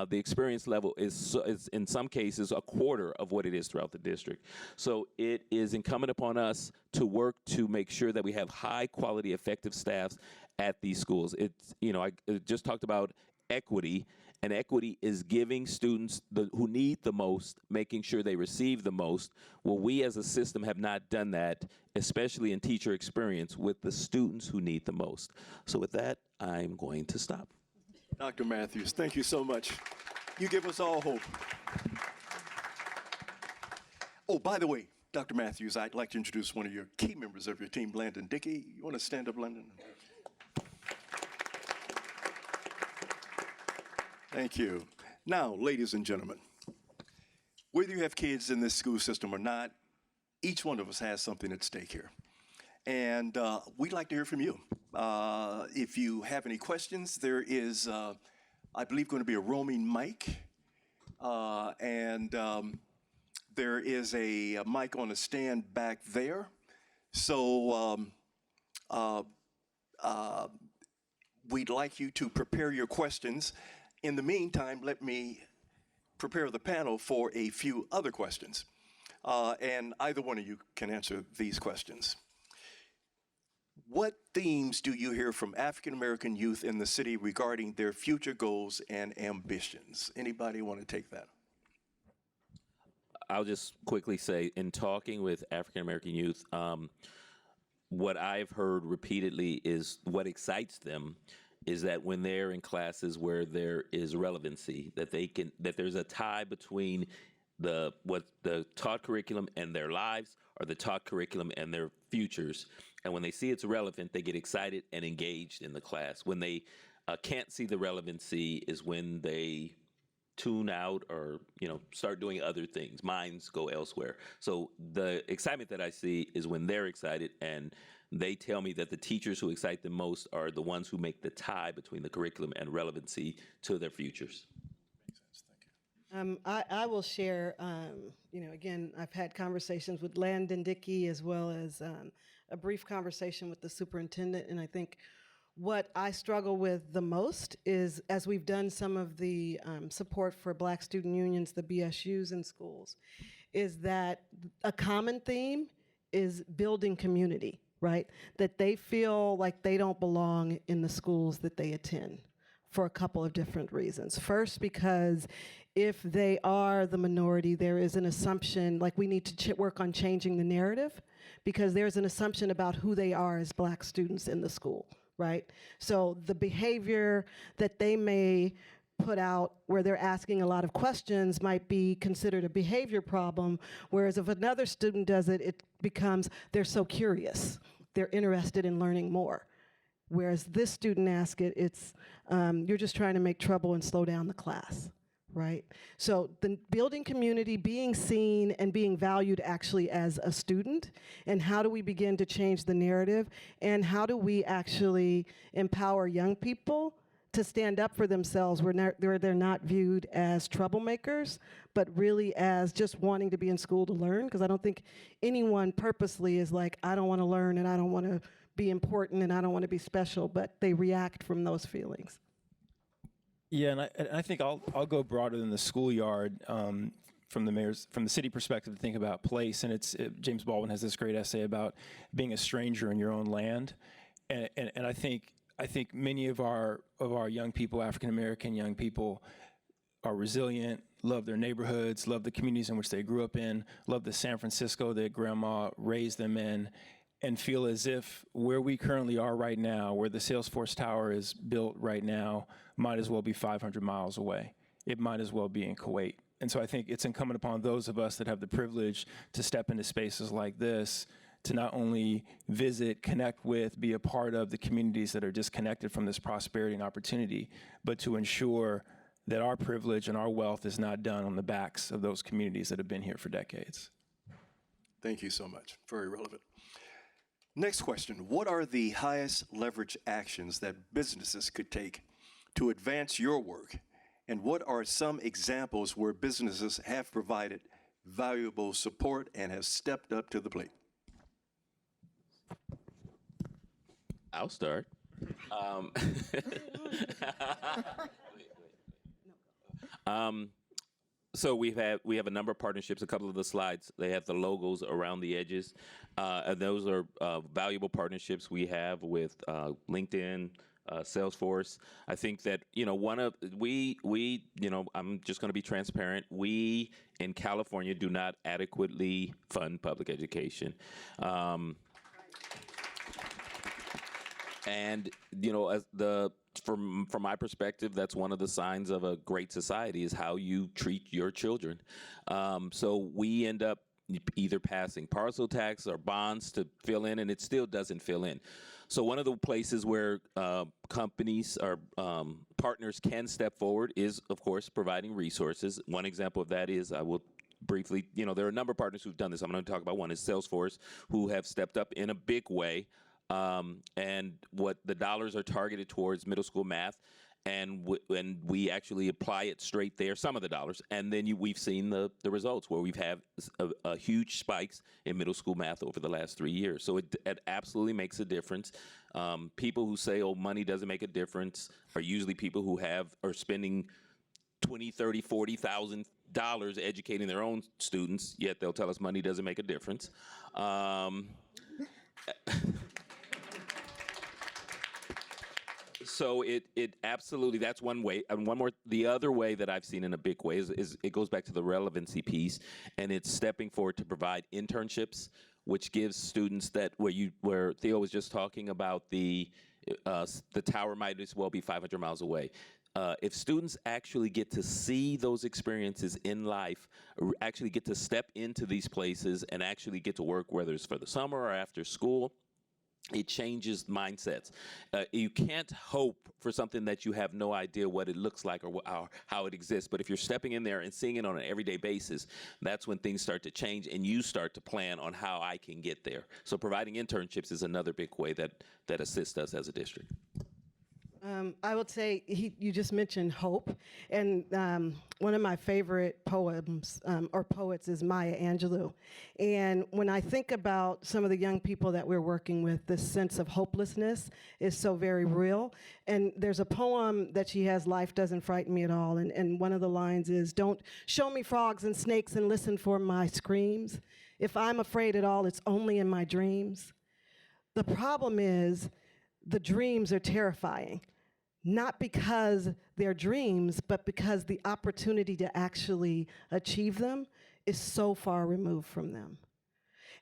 the experience level is in some cases a quarter of what it is throughout the district. So it is incumbent upon us to work to make sure that we have high quality, effective staffs at these schools. It's, I just talked about equity, and equity is giving students who need the most, making sure they receive the most. Well, we as a system have not done that, especially in teacher experience with the students who need the most. So with that, I'm going to stop. Dr. Matthews, thank you so much. You give us all hope. Oh, by the way, Dr. Matthews, I'd like to introduce one of your key members of your team, Landon Dickey. You want to stand up, Landon? Thank you. Now, ladies and gentlemen, whether you have kids in this school system or not, each one of us has something at stake here. And we'd like to hear from you. If you have any questions, there is, I believe, going to be a roaming mic. There is a mic on a stand back there. So we'd like you to prepare your questions. In the meantime, let me prepare the panel for a few other questions. And either one of you can answer these questions. What themes do you hear from African American youth in the city regarding their future goals and ambitions? Anybody want to take that? I'll just quickly say, in talking with African American youth, what I've heard repeatedly is what excites them is that when they're in classes where there is relevancy, that there's a tie between what the taught curriculum and their lives, or the taught curriculum and their futures. And when they see it's relevant, they get excited and engaged in the class. When they can't see the relevancy is when they tune out or start doing other things. Minds go elsewhere. So the excitement that I see is when they're excited, and they tell me that the teachers who excite them most are the ones who make the tie between the curriculum and relevancy to their futures. I will share, again, I've had conversations with Landon Dickey as well as a brief conversation with the superintendent, and I think what I struggle with the most is, as we've done some of the support for Black student unions, the BSUs in schools, is that a common theme is building community, right? That they feel like they don't belong in the schools that they attend for a couple of different reasons. First, because if they are the minority, there is an assumption, like we need to work on changing the narrative, because there's an assumption about who they are as Black students in the school, right? So the behavior that they may put out where they're asking a lot of questions might be considered a behavior problem, whereas if another student does it, it becomes they're so curious, they're interested in learning more. Whereas this student asks it, it's you're just trying to make trouble and slow down the class, right? So the building community, being seen and being valued actually as a student, and how do we begin to change the narrative, and how do we actually empower young people to stand up for themselves where they're not viewed as troublemakers, but really as just wanting to be in school to learn, because I don't think anyone purposely is like, I don't want to learn and I don't want to be important and I don't want to be special, but they react from those feelings. Yeah, and I think I'll go broader than the schoolyard from the city perspective to think about place. And James Baldwin has this great essay about being a stranger in your own land, and I think many of our young people, African American young people, are resilient, love their neighborhoods, love the communities in which they grew up in, love the San Francisco that grandma raised them in, and feel as if where we currently are right now, where the Salesforce Tower is built right now, might as well be 500 miles away. It might as well be in Kuwait. And so I think it's incumbent upon those of us that have the privilege to step into spaces like this to not only visit, connect with, be a part of the communities that are disconnected from this prosperity and opportunity, but to ensure that our privilege and our wealth is not done on the backs of those communities that have been here for decades. Thank you so much. Very relevant. Next question. What are the highest leverage actions that businesses could take to advance your work? And what are some examples where businesses have provided valuable support and have stepped up to the plate? I'll start. So we have a number of partnerships. A couple of the slides, they have the logos around the edges, and those are valuable partnerships we have with LinkedIn, Salesforce. I think that I'm just going to be transparent. We in California do not adequately fund public education. And from my perspective, that's one of the signs of a great society is how you treat your children. So we end up either passing parcel tax or bonds to fill in, and it still doesn't fill in. So one of the places where companies or partners can step forward is, of course, providing resources. One example of that is, I will briefly, there are a number of partners who've done this. I'm going to talk about one is Salesforce, who have stepped up in a big way. And what the dollars are targeted towards middle school math, and we actually apply it straight there, some of the dollars, and then we've seen the results where we've had a huge spikes in middle school math over the last 3 years. So it absolutely makes a difference. People who say, oh, money doesn't make a difference are usually people who are spending $20,000, $30,000, $40,000 educating their own students, yet they'll tell us money doesn't make a difference. So it absolutely, that's one way. And one more, the other way that I've seen in a big way is it goes back to the relevancy piece, and it's stepping forward to provide internships, which gives students where Theo was just talking about the tower might as well be 500 miles away. If students actually get to see those experiences in life, actually get to step into these places and actually get to work, whether it's for the summer or after school, it changes mindsets. You can't hope for something that you have no idea what it looks like or how it exists. But if you're stepping in there and seeing it on an everyday basis, that's when things start to change and you start to plan on how I can get there. So providing internships is another big way that assists us as a district. I would say you just mentioned hope, and one of my favorite poems or poets is Maya Angelou. And when I think about some of the young people that we're working with, this sense of hopelessness is so very real. And there's a poem that she has, Life Doesn't Frighten Me at All, and one of the lines is, don't show me frogs and snakes and listen for my screams. If I'm afraid at all, it's only in my dreams. The problem is, the dreams are terrifying, not because they're dreams, but because the opportunity to actually achieve them is so far removed from them.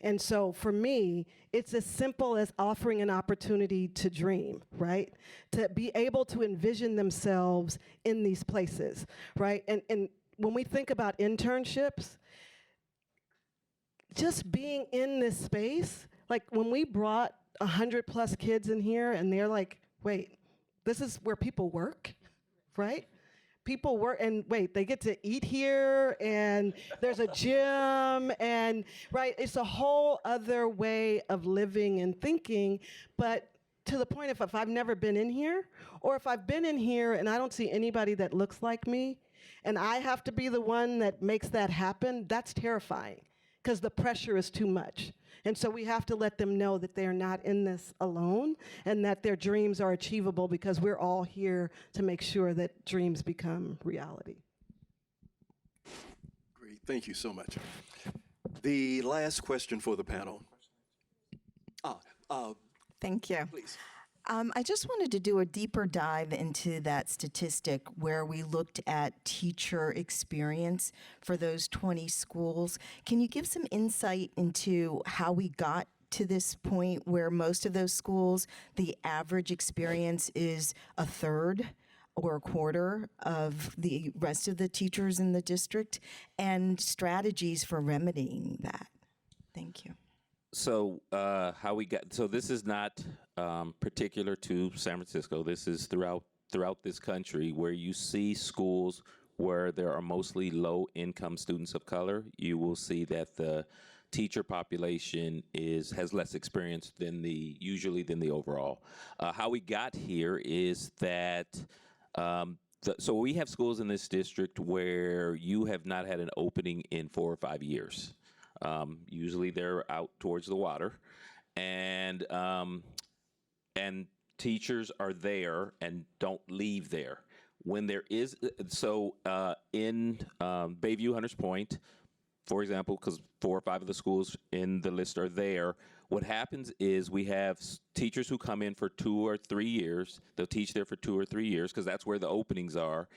And so for me, it's as simple as offering an opportunity to dream, right? To be able to envision themselves in these places, right? And when we think about internships, just being in this space, like when we brought 100+ kids in here and they're like, wait, this is where people work, right? People work, and wait, they get to eat here, and there's a gym, and right, it's a whole other way of living and thinking, but to the point if I've never been in here, or if I've been in here and I don't see anybody that looks like me, and I have to be the one that makes that happen, that's terrifying, because the pressure is too much. And so we have to let them know that they're not in this alone and that their dreams are achievable, because we're all here to make sure that dreams become reality. Great, thank you so much. The last question for the panel. Thank you. Please. I just wanted to do a deeper dive into that statistic where we looked at teacher experience for those 20 schools. Can you give some insight into how we got to this point where most of those schools, the average experience is a third or a quarter of the rest of the teachers in the district, and strategies for remedying that? Thank you. So this is not particular to San Francisco. This is throughout this country, where you see schools where there are mostly low-income students of color. You will see that the teacher population has less experience than the overall. How we got here is that so we have schools in this district where you have not had an opening in 4 or 5 years. Usually they're out towards the water, and teachers are there and don't leave there. when there is, in Bayview, Hunters Point, for example, because 4 or 5 of the schools in the list are there, what happens is we have teachers who come in for 2 or 3 years. They'll teach there for 2 or 3 years because that's where the openings are.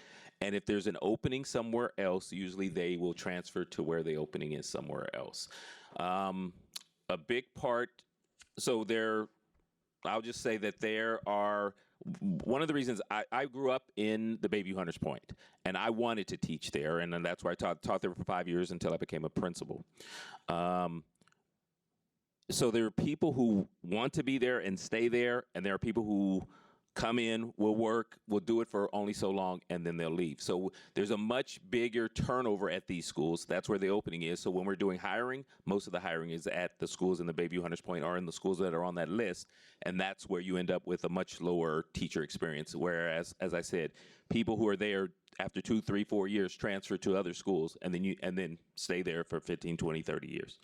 And if there's an opening somewhere else, usually they will transfer to where the opening is somewhere else. A big part, I'll just say that there are, one of the reasons I grew up in the Bayview Hunters Point, and I wanted to teach there, and that's where I taught there for 5 years until I became a principal. So there are people who want to be there and stay there, and there are people who come in, will work, will do it for only so long, and then they'll leave. So there's a much bigger turnover at these schools. That's where the opening is. So when we're doing hiring, most of the hiring is at the schools in the Bayview Hunters Point or in the schools that are on that list, and that's where you end up with a much lower teacher experience. Whereas, as I said, people who are there after 2, 3, 4 years transfer to other schools and then stay there for 15, 20, 30 years.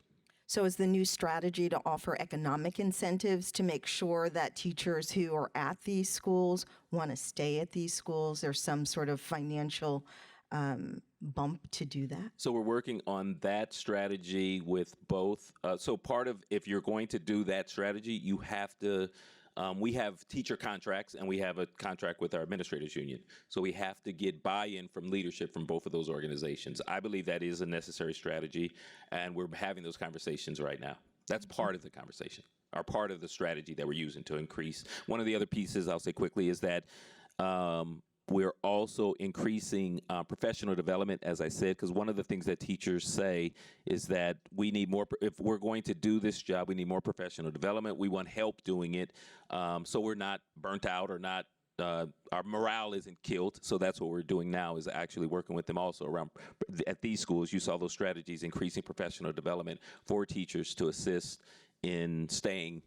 So is the new strategy to offer economic incentives to make sure that teachers who are at these schools want to stay at these schools? There's some sort of financial bump to do that? So we're working on that strategy with both. So part of, if you're going to do that strategy, you have to, we have teacher contracts and we have a contract with our administrators union. So we have to get buy-in from leadership from both of those organizations. I believe that is a necessary strategy, and we're having those conversations right now. That's part of the conversation, or part of the strategy that we're using to increase. One of the other pieces I'll say quickly is that we're also increasing professional development, as I said, because one of the things that teachers say is that we need more, if we're going to do this job, we need more professional development. We want help doing it, so we're not burnt out or not, our morale isn't killed. So that's what we're doing now, is actually working with them also around, at these schools, you saw those strategies, increasing professional development for teachers to assist in staying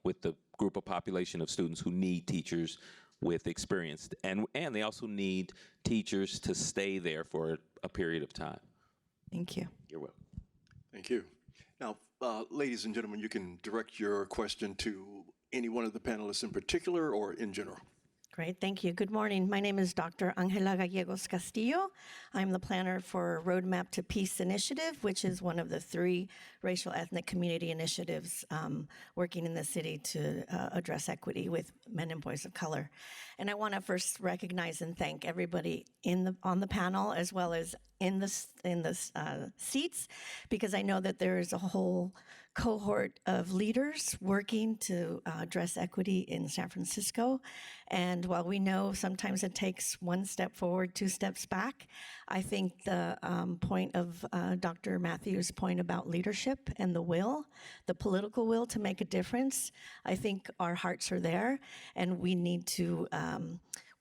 with the group of population of students who need teachers with experience, and they also need teachers to stay there for a period of time. Thank you. You're welcome. Thank you. Now, ladies and gentlemen, you can direct your question to any one of the panelists in particular or in general. Great, thank you. Good morning. My name is Dr. Angela Gallegos Castillo. I'm the planner for Roadmap to Peace Initiative, which is one of the 3 racial ethnic community initiatives working in the city to address equity with men and boys of color. And I want to first recognize and thank everybody on the panel, as well as in the seats, because I know that there is a whole cohort of leaders working to address equity in San Francisco. And while we know sometimes it takes 1 step forward, 2 steps back, I think the point of Dr. Matthews' point about leadership and the political will to make a difference, I think our hearts are there, and we need to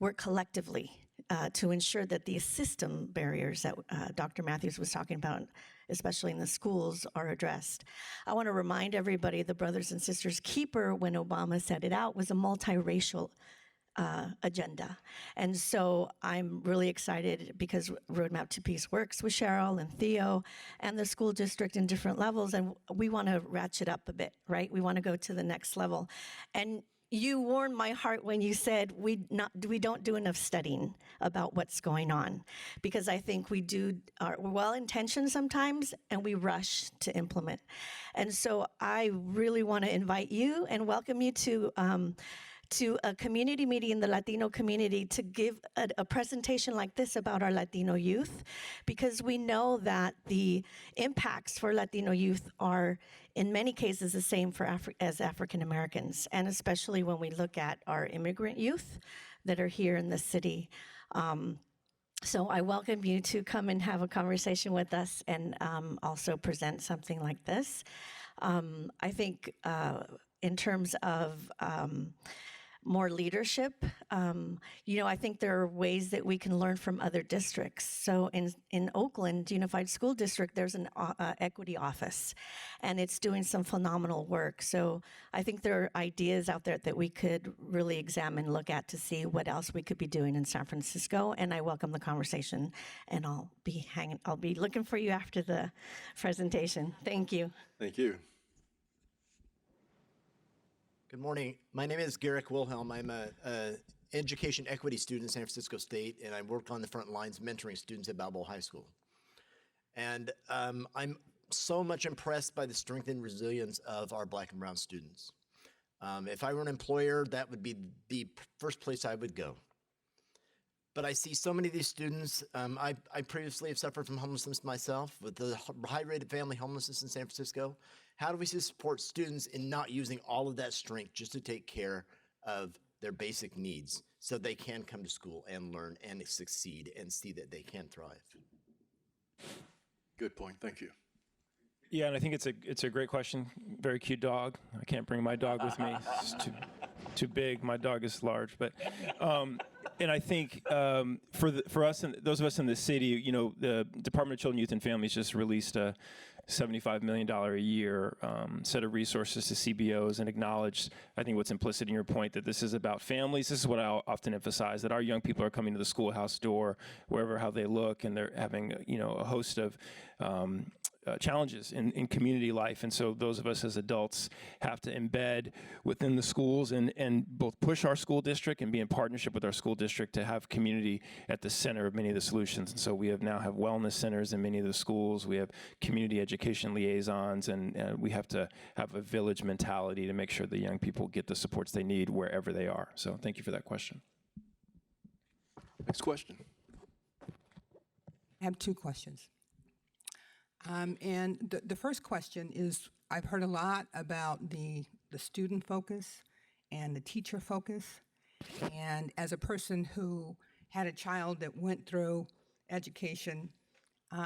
work collectively to ensure that these system barriers that Dr. Matthews was talking about, especially in the schools, are addressed. I want to remind everybody the Brothers and Sisters Keeper, when Obama set it out, was a multiracial agenda. And so I'm really excited because Roadmap to Peace works with Cheryl and Theo and the school district in different levels, and we want to ratchet up a bit, right? We want to go to the next level. And you warmed my heart when you said we don't do enough studying about what's going on, because I think we're well-intentioned sometimes and we rush to implement. And so I really want to invite you and welcome you to a community meeting in the Latino community to give a presentation like this about our Latino youth, because we know that the impacts for Latino youth are in many cases the same as African Americans, and especially when we look at our immigrant youth that are here in the city. So I welcome you to come and have a conversation with us and also present something like this. I think in terms of more leadership, I think there are ways that we can learn from other districts. So in Oakland Unified School District, there's an equity office, and it's doing some phenomenal work. So I think there are ideas out there that we could really examine, look at, to see what else we could be doing in San Francisco. And I welcome the conversation, and I'll be looking for you after the presentation. Thank you. Thank you. Good morning. My name is Garrick Wilhelm. I'm a education equity student in San Francisco State, and I work on the front lines mentoring students at Balboa High School. And I'm so much impressed by the strength and resilience of our Black and brown students. If I were an employer, that would be the first place I would go. But I see so many of these students. I previously have suffered from homelessness myself with the high rate of family homelessness in San Francisco. How do we support students in not using all of that strength just to take care of their basic needs so they can come to school and learn and succeed and see that they can thrive? Good point. Thank you. Yeah, and I think it's a great question. Very cute dog. I can't bring my dog with me. It's too big. My dog is large, but and I think for us and those of us in the city, you know, the Department of Children, Youth, and Families just released a $75 million a year set of resources to CBOs and acknowledged, I think, what's implicit in your point, that this is about families. This is what I often emphasize, that our young people are coming to the schoolhouse door, wherever how they look, and they're having, you know, a host of challenges in community life. And so those of us as adults have to embed within the schools and both push our school district and be in partnership with our school district to have community at the center of many of the solutions. And so we now have wellness centers in many of the schools. We have community education liaisons, and we have to have a village mentality to make sure the young people get the supports they need wherever they are. So thank you for that question. Next question. I have two questions. And the first question is, I've heard a lot about the student focus and the teacher focus. And as a person who had a child that went through education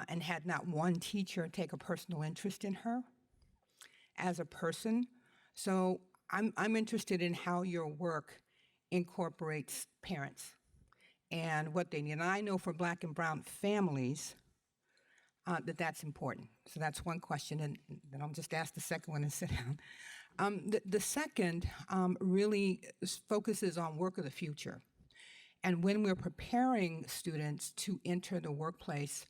and had not one teacher take a personal interest in her as a person, so I'm interested in how your work incorporates parents and what they need. And I know for Black and brown families, that's important. So that's one question, and then I'll just ask the second one and sit down. The second really focuses on work of the future. And when we're preparing students to enter the workplace,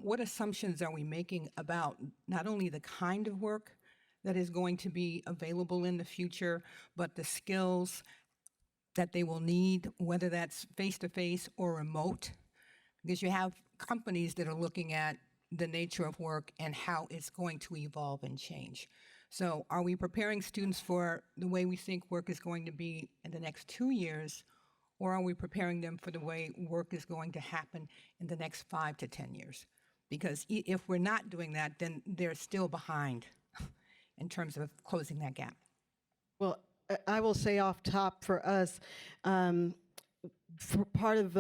what assumptions are we making about not only the kind of work that is going to be available in the future, but the skills that they will need, whether that's face-to-face or remote? Because you have companies that are looking at the nature of work and how it's going to evolve and change. So are we preparing students for the way we think work is going to be in the next 2 years, or are we preparing them for the way work is going to happen in the next 5 to 10 years? Because if we're not doing that, then they're still behind in terms of closing that gap. Well, I will say off top for us, for part of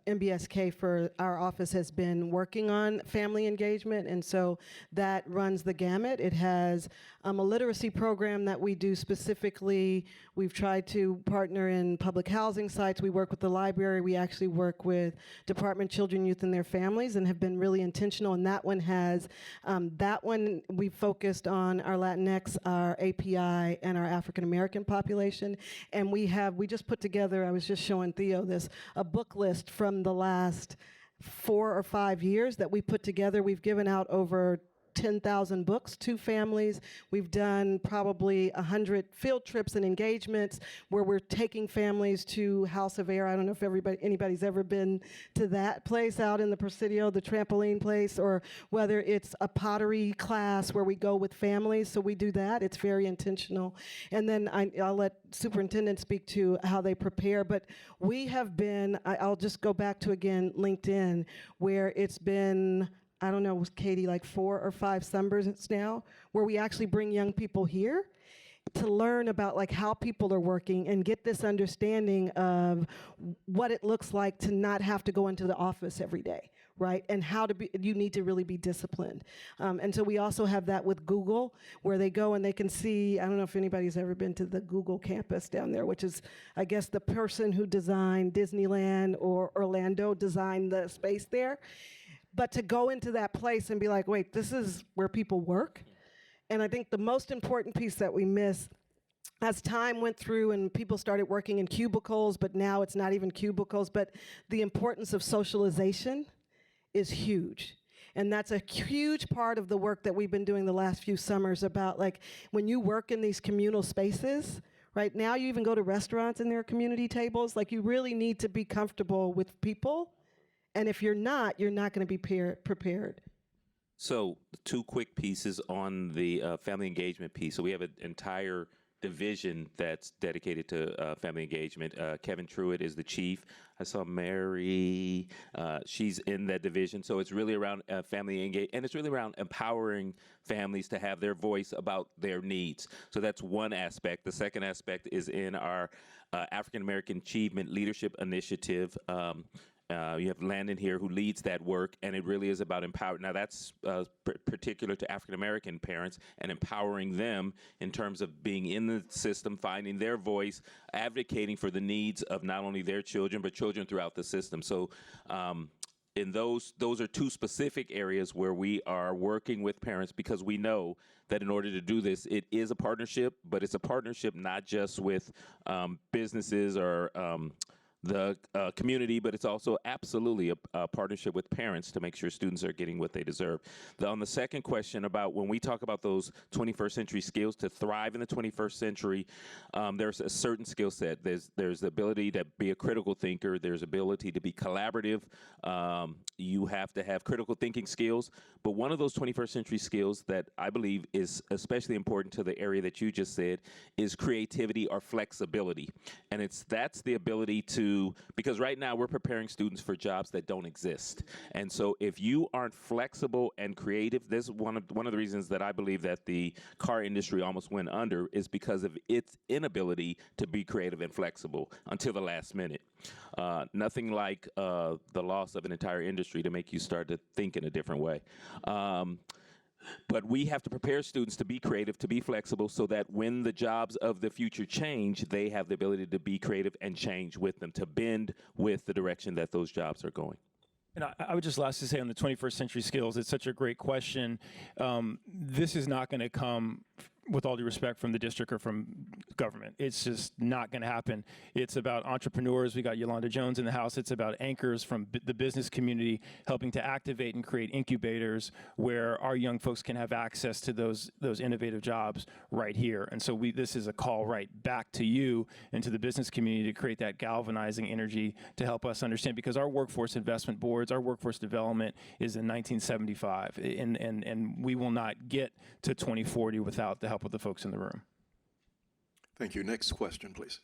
MBSK for our office has been working on family engagement, and so that runs the gamut. It has a literacy program that we do specifically. We've tried to partner in public housing sites. We work with the library. We actually work with Department of Children, Youth, and their families, and have been really intentional. And that one has, we focused on our Latinx, our API, and our African American population. And we just put together, I was just showing Theo this, a book list from the last 4 or 5 years that we put together. We've given out over 10,000 books to families. We've done probably 100 field trips and engagements where we're taking families to House of Air. I don't know if anybody's ever been to that place out in the Presidio, the trampoline place, or whether it's a pottery class where we go with families. So we do that. It's very intentional. And then I'll let superintendent speak to how they prepare. But we have been, I'll just go back to, again, LinkedIn, where it's been, I don't know, Katie, like 4 or 5 summers now, where we actually bring young people here to learn about like how people are working and get this understanding of what it looks like to not have to go into the office every day, right? And how to be, you need to really be disciplined. And so we also have that with Google, where they go and they can see, I don't know if anybody's ever been to the Google campus down there, which is, I guess, the person who designed Disneyland or Orlando designed the space there. But to go into that place and be like, wait, this is where people work. And I think the most important piece that we miss, as time went through and people started working in cubicles, but now it's not even cubicles, but the importance of socialization is huge. And that's a huge part of the work that we've been doing the last few summers about, like, when you work in these communal spaces, right? Now you even go to restaurants and there are community tables. Like, you really need to be comfortable with people. And if you're not going to be prepared. So, two quick pieces on the family engagement piece. So we have an entire division that's dedicated to family engagement. Kevin Truitt is the chief. I saw Mary. She's in that division. So it's really around family engagement, and it's really around empowering families to have their voice about their needs. So that's one aspect. The second aspect is in our African American Achievement Leadership Initiative. You have Landon here who leads that work, and it really is about empowering. Now, that's particular to African American parents and empowering them in terms of being in the system, finding their voice, advocating for the needs of not only their children, but children throughout the system. So, in those are two specific areas where we are working with parents, because we know that in order to do this, it is a partnership, but it's a partnership not just with businesses or the community, but it's also absolutely a partnership with parents to make sure students are getting what they deserve. On the second question about when we talk about those 21st century skills to thrive in the 21st century, there's a certain skill set. There's the ability to be a critical thinker. There's ability to be collaborative. You have to have critical thinking skills. But one of those 21st century skills that I believe is especially important to the area that you just said is creativity or flexibility. And that's the ability to, because right now we're preparing students for jobs that don't exist. And so if you aren't flexible and creative, this is one of the reasons that I believe that the car industry almost went under, is because of its inability to be creative and flexible until the last minute. Nothing like the loss of an entire industry to make you start to think in a different way. But we have to prepare students to be creative, to be flexible, so that when the jobs of the future change, they have the ability to be creative and change with them, to bend with the direction that those jobs are going. And I would just lastly say on the 21st century skills, it's such a great question. This is not going to come, with all due respect, from the district or from government. It's just not going to happen. It's about entrepreneurs. We got Yolanda Jones in the house. It's about anchors from the business community helping to activate and create incubators where our young folks can have access to those innovative jobs right here. And so this is a call right back to you and to the business community to create that galvanizing energy to help us understand, because our workforce investment boards, our workforce development is in 1975, and we will not get to 2040 without the help of the folks in the room. Thank you. Next question, please.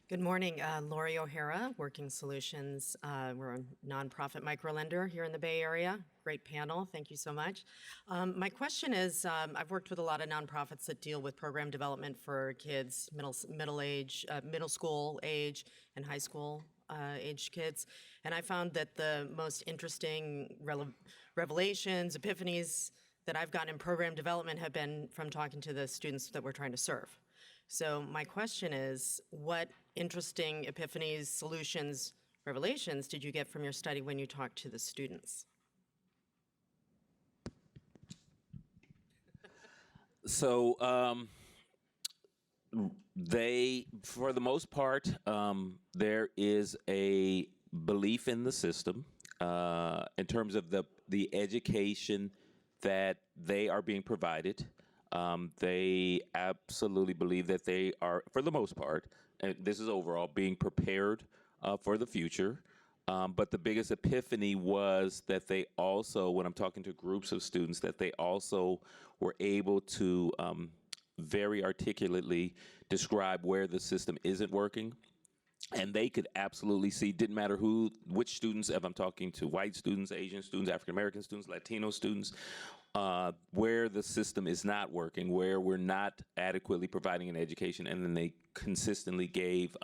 Good morning, Lori O'Hara, Working Solutions. We're a nonprofit microlender here in the Bay Area. Great panel, thank you so much. My question is, I've worked with a lot of nonprofits that deal with program development for kids, middle school age and high school age kids. And I found that the most interesting revelations, epiphanies that I've gotten in program development have been from talking to the students that we're trying to serve. So my question is, what interesting epiphanies, solutions, revelations did you get from your study when you talked to the students? So for the most part, there is a belief in the system in terms of the education that they are being provided. They absolutely believe that they are, for the most part, and this is overall, being prepared for the future. But the biggest epiphany was that they also, when I'm talking to groups of students, that they also were able to very articulately describe where the system isn't working. And they could absolutely see, didn't matter which students, if I'm talking to white students, Asian students, African American students, Latino students, where the system is not working, where we're not adequately providing an education. And then they consistently gave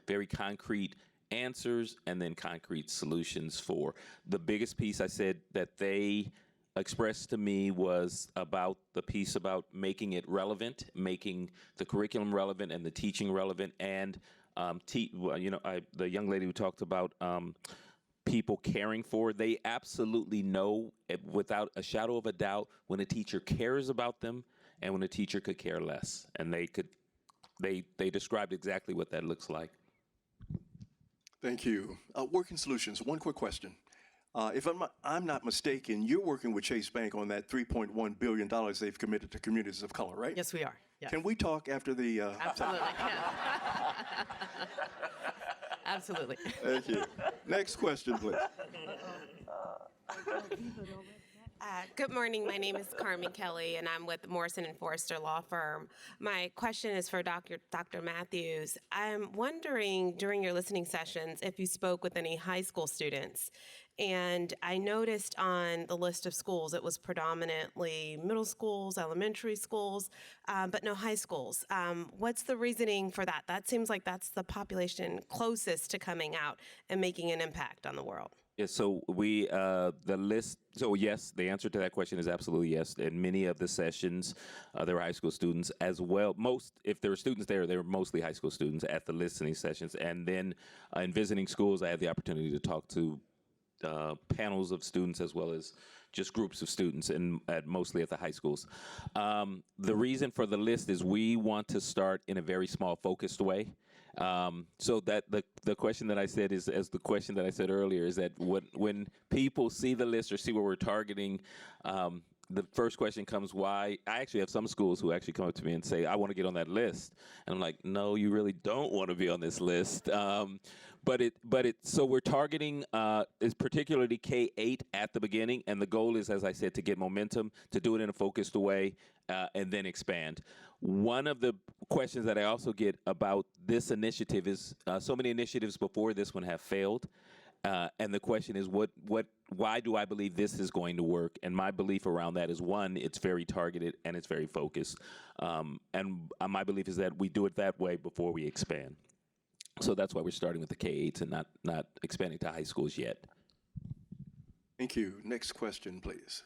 very concrete answers and then concrete solutions for. The biggest piece I said that they expressed to me was about the piece about making it relevant, making the curriculum relevant and the teaching relevant, and the young lady who talked about people caring for, they absolutely know without a shadow of a doubt when a teacher cares about them and when a teacher could care less. And they described exactly what that looks like. Thank you. Working Solutions, one quick question. If I'm not mistaken, you're working with Chase Bank on that $3.1 billion they've committed to communities of color, right? Yes, we are. Yes. Can we talk after the? Absolutely. Absolutely. Thank you. Next question, please. Good morning. My name is Carmen Kelly, and I'm with Morrison and Forrester Law Firm. My question is for Dr. Matthews. I'm wondering during your listening sessions if you spoke with any high school students. And I noticed on the list of schools, it was predominantly middle schools, elementary schools, but no high schools. What's the reasoning for that? That seems like that's the population closest to coming out and making an impact on the world. Yeah, so the list, so yes, the answer to that question is absolutely yes. In many of the sessions, there were high school students as well. If there were students there, they were mostly high school students at the listening sessions. And then in visiting schools, I had the opportunity to talk to panels of students as well as just groups of students, and mostly at the high schools. The reason for the list is we want to start in a very small, focused way. So that the question that I said is, as the question that I said earlier, is that when people see the list or see what we're targeting, the first question comes, why? I actually have some schools who actually come up to me and say, I want to get on that list. And I'm like, no, you really don't want to be on this list. So we're targeting is particularly K-8 at the beginning, and the goal is, as I said, to get momentum, to do it in a focused way, and then expand. One of the questions that I also get about this initiative is so many initiatives before this one have failed. And the question is, why do I believe this is going to work? And my belief around that is, one, it's very targeted and it's very focused. And my belief is that we do it that way before we expand. So that's why we're starting with the K-8s and not expanding to high schools yet. Thank you. Next question, please.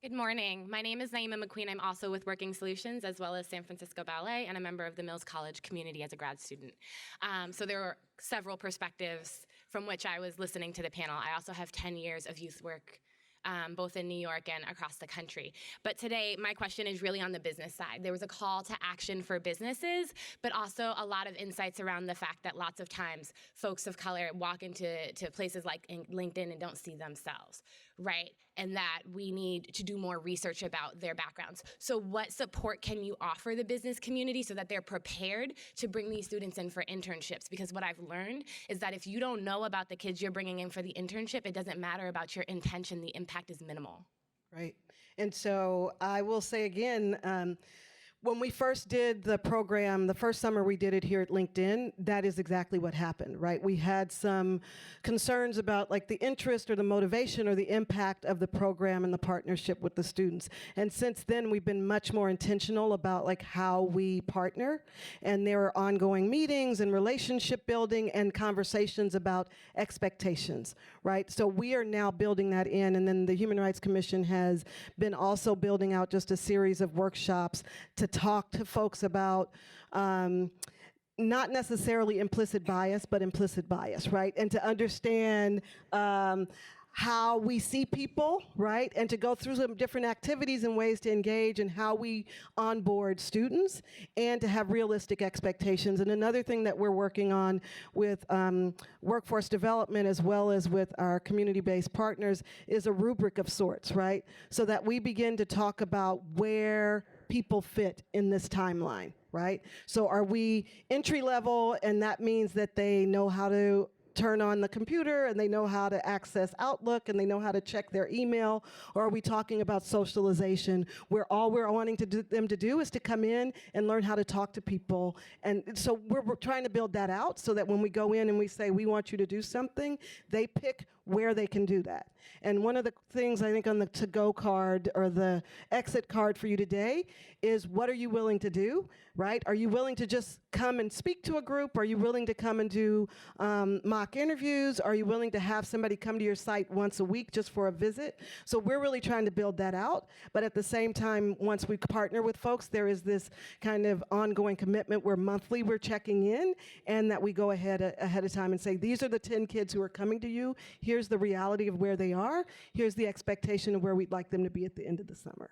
Good morning. My name is Naima McQueen. I'm also with Working Solutions as well as San Francisco Ballet and a member of the Mills College community as a grad student. So there were several perspectives from which I was listening to the panel. I also have 10 years of youth work both in New York and across the country. But today, my question is really on the business side. There was a call to action for businesses, but also a lot of insights around the fact that lots of times folks of color walk into places like LinkedIn and don't see themselves, right? And that we need to do more research about their backgrounds. So what support can you offer the business community so that they're prepared to bring these students in for internships? Because what I've learned is that if you don't know about the kids you're bringing in for the internship, it doesn't matter about your intention, the impact is minimal. Right. And so I will say again, when we first did the program, the first summer we did it here at LinkedIn, that is exactly what happened, right? We had some concerns about like the interest or the motivation or the impact of the program and the partnership with the students. And since then, we've been much more intentional about like how we partner. And there are ongoing meetings and relationship building and conversations about expectations, right? So we are now building that in. And then the Human Rights Commission has been also building out just a series of workshops to talk to folks about not necessarily implicit bias, but implicit bias, right? And to understand how we see people, right? And to go through some different activities and ways to engage and how we onboard students and to have realistic expectations. And another thing that we're working on with workforce development as well as with our community-based partners is a rubric of sorts, right? So that we begin to talk about where people fit in this timeline, right? So are we entry level, and that means that they know how to turn on the computer and they know how to access Outlook and they know how to check their email? Or are we talking about socialization where all we're wanting them to do is to come in and learn how to talk to people? And so we're trying to build that out so that when we go in and we say, we want you to do something, they pick where they can do that. And one of the things I think on the to-go card or the exit card for you today is, what are you willing to do, right? Are you willing to just come and speak to a group? Are you willing to come and do mock interviews? Are you willing to have somebody come to your site once a week just for a visit? So we're really trying to build that out. But at the same time, once we partner with folks, there is this kind of ongoing commitment where monthly we're checking in, and that we go ahead of time and say, these are the 10 kids who are coming to you. Here's the reality of where they are. Here's the expectation of where we'd like them to be at the end of the summer.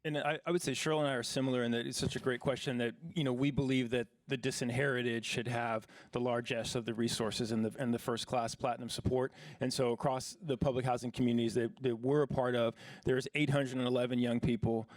And I would say Cheryl and I are similar in that it's such a great question that, you know, we believe that the disinherited should have the largesse of the resources and the first class platinum support. And so across the public housing communities that we're a part of, there's 811 young people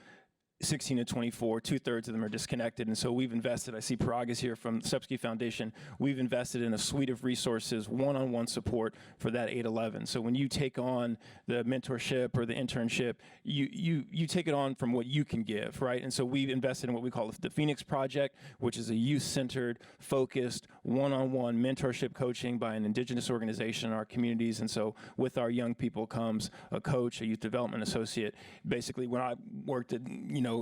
16 to 24, 2/3 of them are disconnected. And so we've invested, I see Parag is here from the Sepsky Foundation, we've invested in a suite of resources, one-on-one support for that 811. So when you take on the mentorship or the internship, you take it on from what you can give, right? And so we've invested in what we call the Phoenix Project, which is a youth-centered, focused, one-on-one mentorship coaching by an indigenous organization in our communities. And so with our young people comes a coach, a youth development associate. Basically, when I worked at,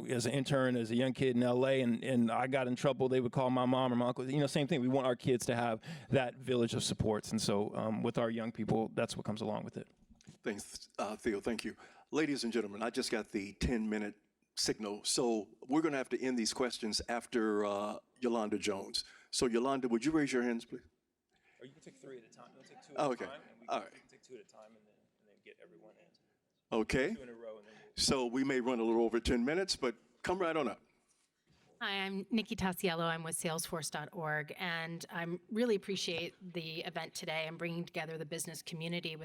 as an intern, as a young kid in LA, and I got in trouble, they would call my mom or my uncle. Same thing. We want our kids to have that village of supports. And so with our young people, that's what comes along with it. Thanks, Theo. Thank you. Ladies and gentlemen, I just got the 10-minute signal. So we're going to have to end these questions after Yolanda Jones. So Yolanda, would you raise your hands, please? Or you can take 3 at a time. We'll take 2 at a time. All right. We can take 2 at a time and then get everyone in. Okay. 2 in a row and then So we may run a little over 10 minutes, but come right on up. Hi, I'm Nikki Tasiello. I'm with Salesforce.org, and I really appreciate the event today and bringing together the business community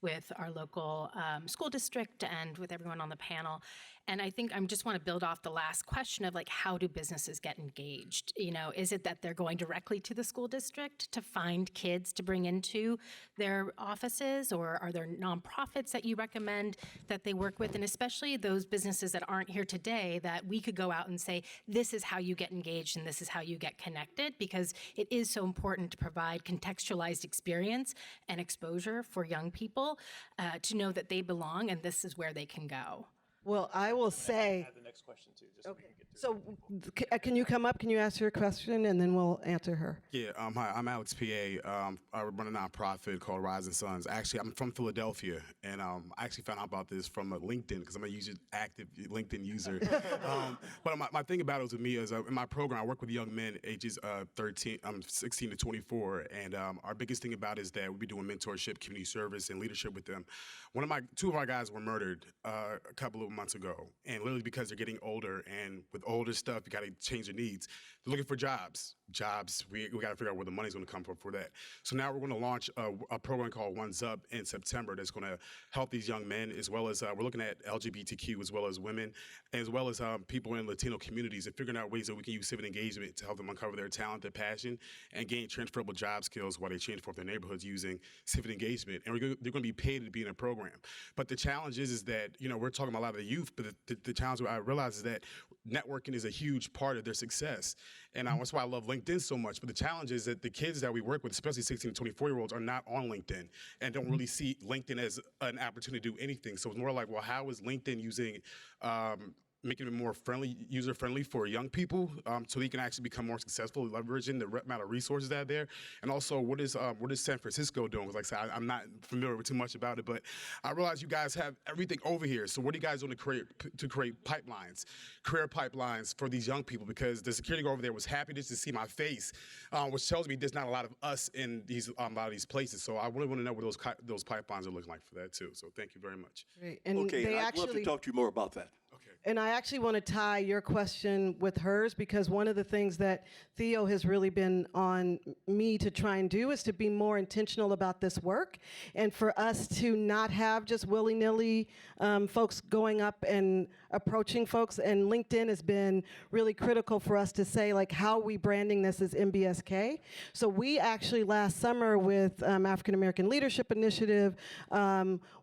with our local school district and with everyone on the panel. And I think I just want to build off the last question of how do businesses get engaged? Is it that they're going directly to the school district to find kids to bring into their offices, or are there nonprofits that you recommend that they work with? And especially those businesses that aren't here today, that we could go out and say, this is how you get engaged and this is how you get connected, because it is so important to provide contextualized experience and exposure for young people to know that they belong and this is where they can go. Well, I will say. the next question too. Okay. So, can you come up? Can you ask your question, and then we'll answer her? Yeah. Hi, I'm Alex PA. I run a nonprofit called Rising Suns. Actually, I'm from Philadelphia, and I actually found out about this from LinkedIn because I'm a active LinkedIn user. But my thing about it was with me is in my program, I work with young men ages 16 to 24, and our biggest thing about it is that we be doing mentorship, community service, and leadership with them. Two of our guys were murdered a couple of months ago, and literally because they're getting older, and with older stuff, you got to change their needs. They're looking for jobs. We got to figure out where the money's going to come from for that. So now we're going to launch a program called One's Up in September that's going to help these young men, as well as we're looking at LGBTQ as well as women, as well as people in Latino communities, and figuring out ways that we can use civic engagement to help them uncover their talent, their passion, and gain transferable job skills while they change forth their neighborhoods using civic engagement. And they're going to be paid to be in a program. But the challenge is that, we're talking about a lot of the youth, but the challenge I realize is that networking is a huge part of their success. And that's why I love LinkedIn so much. But the challenge is that the kids that we work with, especially 16 to 24-year-olds, are not on LinkedIn and don't really see LinkedIn as an opportunity to do anything. So it's more like, well, how is LinkedIn using making it more user-friendly for young people, so they can actually become more successful, leveraging the amount of resources that are there. And also, what is San Francisco doing? Like I said, I'm not familiar with too much about it, but I realize you guys have everything over here. So what are you guys doing to create pipelines, career pipelines for these young people? Because the security guard over there was happy just to see my face, which tells me there's not a lot of us in a lot of these places. So I really want to know what those pipelines are looking like for that too. So thank you very much. Great. And Okay, I'd love to talk to you more about that. And I actually want to tie your question with hers, because one of the things that Theo has really been on me to try and do is to be more intentional about this work, and for us to not have just willy-nilly folks going up and approaching folks. And LinkedIn has been really critical for us to say, how are we branding this as MBSK? So we actually last summer with African American Leadership Initiative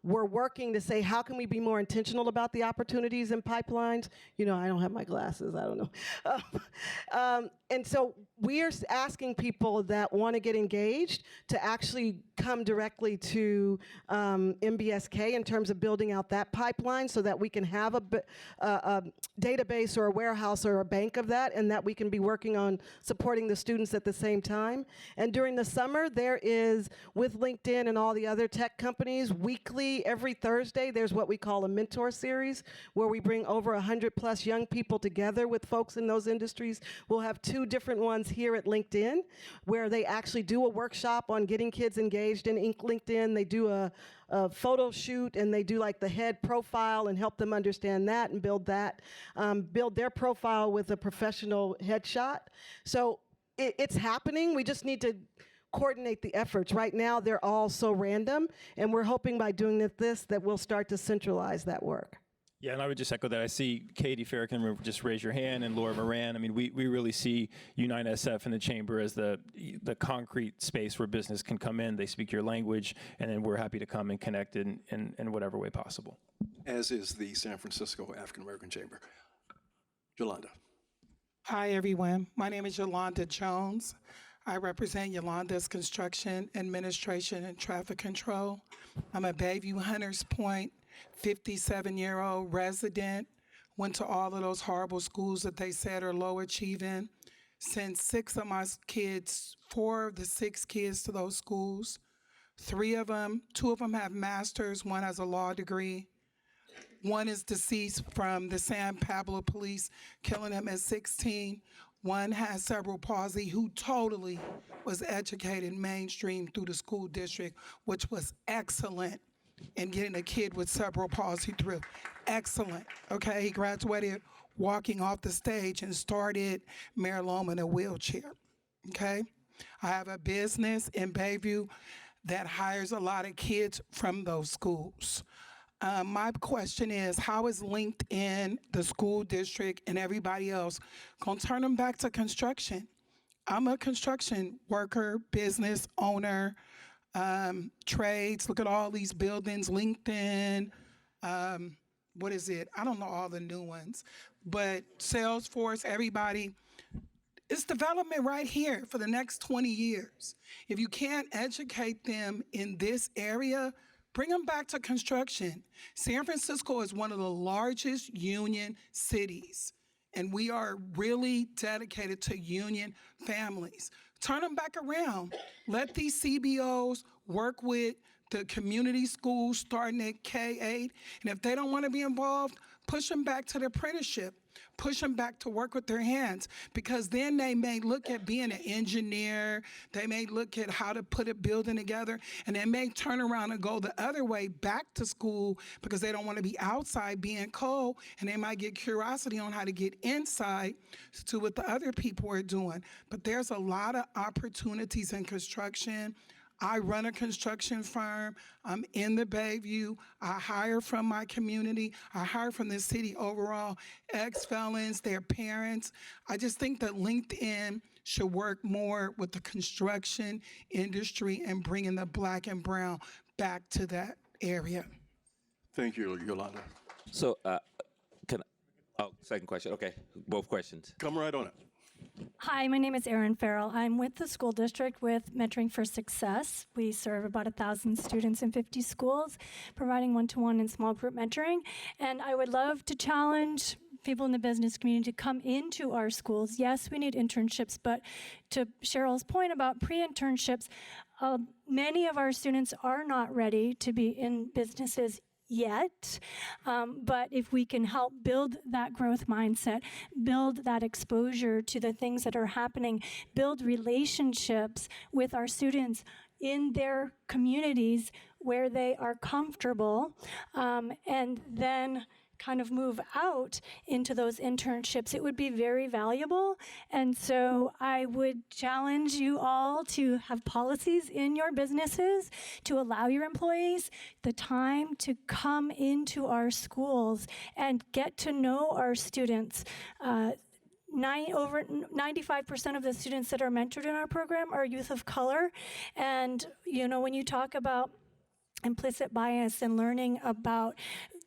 were working to say, how can we be more intentional about the opportunities and pipelines? I don't have my glasses, I don't know. And so we're asking people that want to get engaged to actually come directly to MBSK in terms of building out that pipeline, so that we can have a database or a warehouse or a bank of that, and that we can be working on supporting the students at the same time. And during the summer, there is, with LinkedIn and all the other tech companies, weekly, every Thursday, there's what we call a mentor series, where we bring over 100+ young people together with folks in those industries. We'll have 2 different ones here at LinkedIn, where they actually do a workshop on getting kids engaged in LinkedIn. They do a photo shoot, and they do the head profile and help them understand that and build their profile with a professional headshot. So it's happening. We just need to coordinate the efforts. Right now, they're all so random, and we're hoping by doing this that we'll start to centralize that work. Yeah, and I would just echo that. I see Katie Farrakhan, just raise your hand, and Laura Moran. I mean, we really see Unite SF and the Chamber as the concrete space where business can come in. They speak your language, and then we're happy to come and connect in whatever way possible. As is the San Francisco African American Chamber. Yolanda. Hi, everyone. My name is Yolanda Jones. I represent Yolanda's Construction Administration and Traffic Control. I'm a Bayview Hunters Point 57-year-old resident. Went to all of those horrible schools that they said are low achieving. Sent 6 of my kids, 4 of the 6 kids to those schools. 2 of them have masters, 1 has a law degree. 1 is deceased from the San Pablo police killing him at 16. 1 has cerebral palsy who totally was educated mainstream through the school district, which was excellent in getting a kid with cerebral palsy through. Excellent, okay? He graduated walking off the stage and started Mayor Loma in a wheelchair, okay? I have a business in Bayview that hires a lot of kids from those schools. My question is, how is LinkedIn, the school district, and everybody else gonna turn them back to construction? I'm a construction worker, business owner, trades. Look at all these buildings, LinkedIn, what is it? I don't know all the new ones, but Salesforce, everybody. It's development right here for the next 20 years. If you can't educate them in this area, bring them back to construction. San Francisco is one of the largest union cities, and we are really dedicated to union families. Turn them back around. Let these CBOs work with the community schools starting at K-8, and if they don't want to be involved, push them back to the apprenticeship. Push them back to work with their hands, because then they may look at being an engineer, they may look at how to put a building together, and they may turn around and go the other way back to school because they don't want to be outside being cold, and they might get curiosity on how to get inside to what the other people are doing. But there's a lot of opportunities in construction. I run a construction firm. I'm in the Bayview. I hire from my community. I hire from the city overall, ex-felons, their parents. I just think that LinkedIn should work more with the construction industry and bringing the Black and brown back to that area. Thank you, Yolanda. So, second question. Okay, both questions. Come right on it. Hi, my name is Erin Farrell. I'm with the school district with Mentoring for Success. We serve about 1,000 students in 50 schools, providing one-to-one and small group mentoring. And I would love to challenge people in the business community to come into our schools. Yes, we need internships, but to Cheryl's point about pre-internships, many of our students are not ready to be in businesses yet, but if we can help build that growth mindset, build that exposure to the things that are happening, build relationships with our students in their communities where they are comfortable, and then kind of move out into those internships, it would be very valuable. And so I would challenge you all to have policies in your businesses to allow your employees the time to come into our schools and get to know our students. Over 95% of the students that are mentored in our program are youth of color. And, you know, when you talk about implicit bias and learning about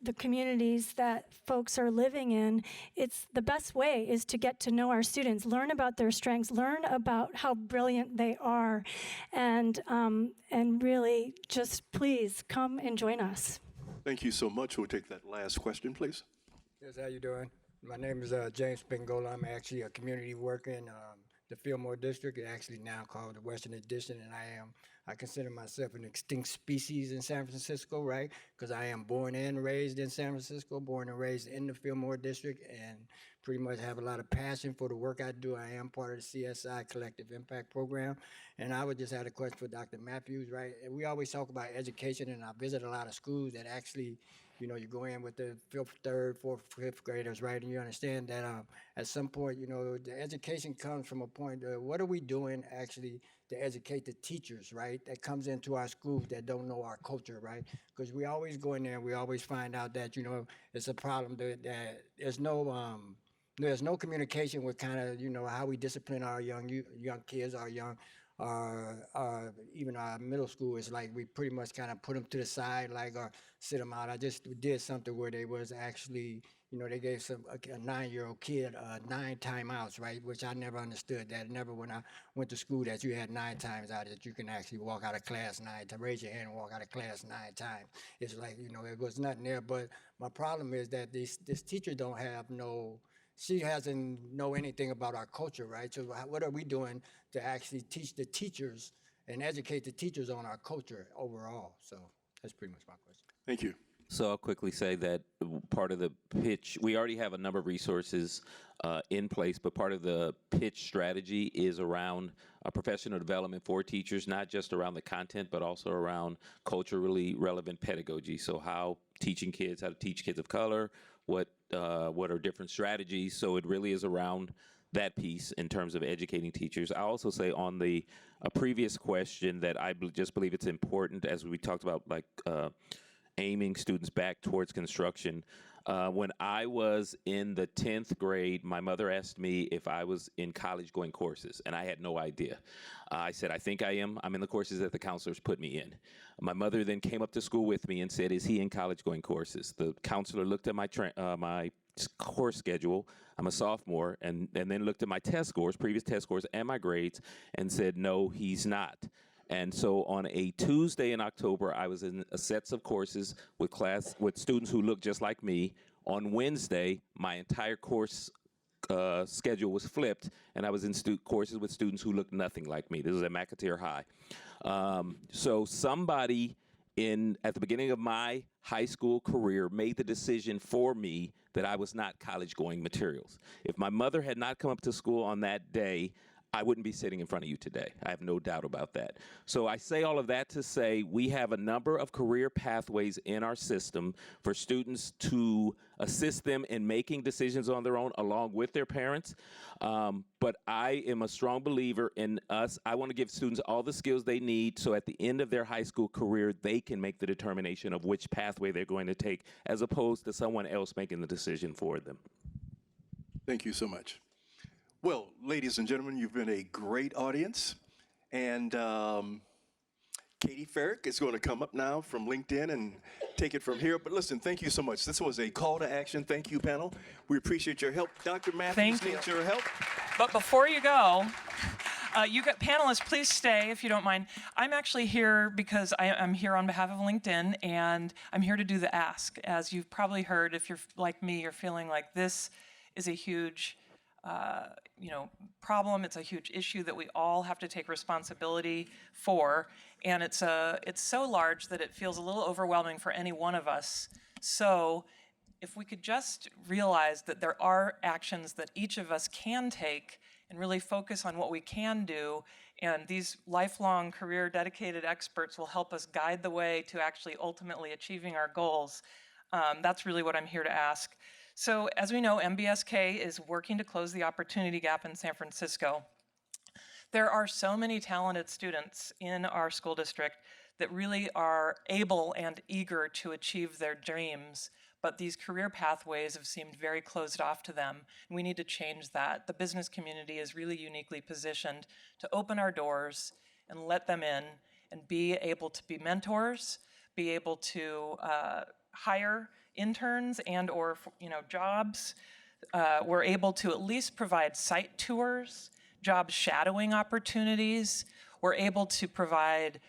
the communities that folks are living in, it's the best way is to get to know our students, learn about their strengths, learn about how brilliant they are, and really just please come and join us. Thank you so much. We'll take that last question, please. Yes, how you doing? My name is James Pingola. I'm actually a community worker in the Fillmore District, actually now called the Western Addition, and I consider myself an extinct species in San Francisco, right? Because I am born and raised in San Francisco, born and raised in the Fillmore District, and pretty much have a lot of passion for the work I do. I am part of the CSI Collective Impact Program, and I would just have a question for Dr. Matthews, right? And we always talk about education, and I visit a lot of schools that actually You know, you go in with the fifth, third, fourth, fifth graders, right? And you understand that at some point, you know, the education comes from a point, what are we doing actually to educate the teachers, right? That comes into our schools that don't know our culture, right? Because we always go in there and we always find out that, you know, it's a problem that there's no communication with kind of, you know, how we discipline our young kids, our young, even our middle school. Is like we pretty much kind of put them to the side, like, or sit them out. I just did something where they was actually, you know, they gave a 9-year-old kid 9 timeouts, right? Which I never understood that. Never when I went to school that you had 9 times out, that you can actually walk out of class 9 to raise your hand and walk out of class 9 times. It's like, you know, it was nothing there. But my problem is that this teacher don't have no. She doesn't know anything about our culture, right? So what are we doing to actually teach the teachers and educate the teachers on our culture overall? So that's pretty much my question. Thank you. So I'll quickly say that part of the pitch, we already have a number of resources in place, but part of the pitch strategy is around professional development for teachers, not just around the content, but also around culturally relevant pedagogy. So how to teach kids of color, what are different strategies. So it really is around that piece in terms of educating teachers. I also say on the previous question that I just believe it's important, as we talked about, like aiming students back towards construction. When I was in the 10th grade, my mother asked me if I was in college going courses, and I had no idea. I said, I think I am. I'm in the courses that the counselors put me in. My mother then came up to school with me and said, is he in college going courses? The counselor looked at my course schedule. I'm a sophomore, and then looked at my test scores, previous test scores, and my grades, and said, no, he's not. And so on a Tuesday in October, I was in sets of courses with students who looked just like me. On Wednesday, my entire course schedule was flipped, and I was in courses with students who looked nothing like me. This was at McAteer High. So somebody at the beginning of my high school career made the decision for me that I was not college-going materials. If my mother had not come up to school on that day, I wouldn't be sitting in front of you today. I have no doubt about that. So I say all of that to say we have a number of career pathways in our system for students to assist them in making decisions on their own along with their parents. But I am a strong believer in us. I want to give students all the skills they need so at the end of their high school career, they can make the determination of which pathway they're going to take as opposed to someone else making the decision for them. Thank you so much. Well, ladies and gentlemen, you've been a great audience. And Katie Farrick is going to come up now from LinkedIn and take it from here. But listen, thank you so much. This was a call to action. Thank you, panel. We appreciate your help. Dr. Matthews needs your help. But before you go, panelists, please stay if you don't mind. I'm actually here because I'm here on behalf of LinkedIn, and I'm here to do the ask. As you've probably heard, if you're like me, you're feeling like this is a huge problem. It's a huge issue that we all have to take responsibility for, and it's so large that it feels a little overwhelming for any one of us. So if we could just realize that there are actions that each of us can take and really focus on what we can do, and these lifelong career dedicated experts will help us guide the way to actually ultimately achieving our goals. That's really what I'm here to ask. So as we know, MBSK is working to close the opportunity gap in San Francisco. There are so many talented students in our school district that really are able and eager to achieve their dreams, but these career pathways have seemed very closed off to them. We need to change that. The business community is really uniquely positioned to open our doors and let them in and be able to be mentors, be able to hire interns and or jobs. We're able to at least provide site tours, job shadowing opportunities. We're able to provide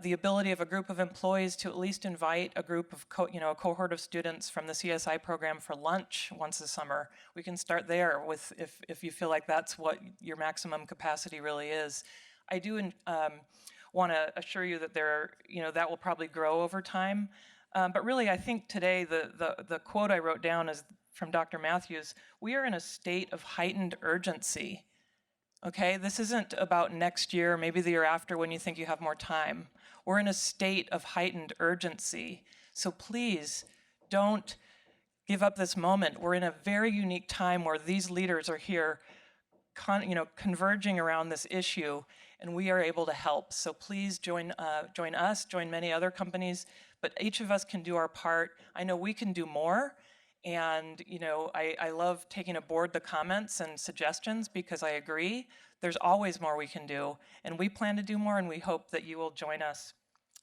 the ability of a group of employees to at least invite a group of a cohort of students from the CSI program for lunch once a summer. We can start there with if you feel like that's what your maximum capacity really is. I do want to assure you that that will probably grow over time. But really, I think today the quote I wrote down is from Dr. Matthews. We are in a state of heightened urgency. Okay, this isn't about next year, maybe the year after when you think you have more time. We're in a state of heightened urgency. So please don't give up this moment. We're in a very unique time where these leaders are here converging around this issue, and we are able to help. So please join us, join many other companies, but each of us can do our part. I know we can do more, and I love taking aboard the comments and suggestions because I agree. There's always more we can do, and we plan to do more, and we hope that you will join us.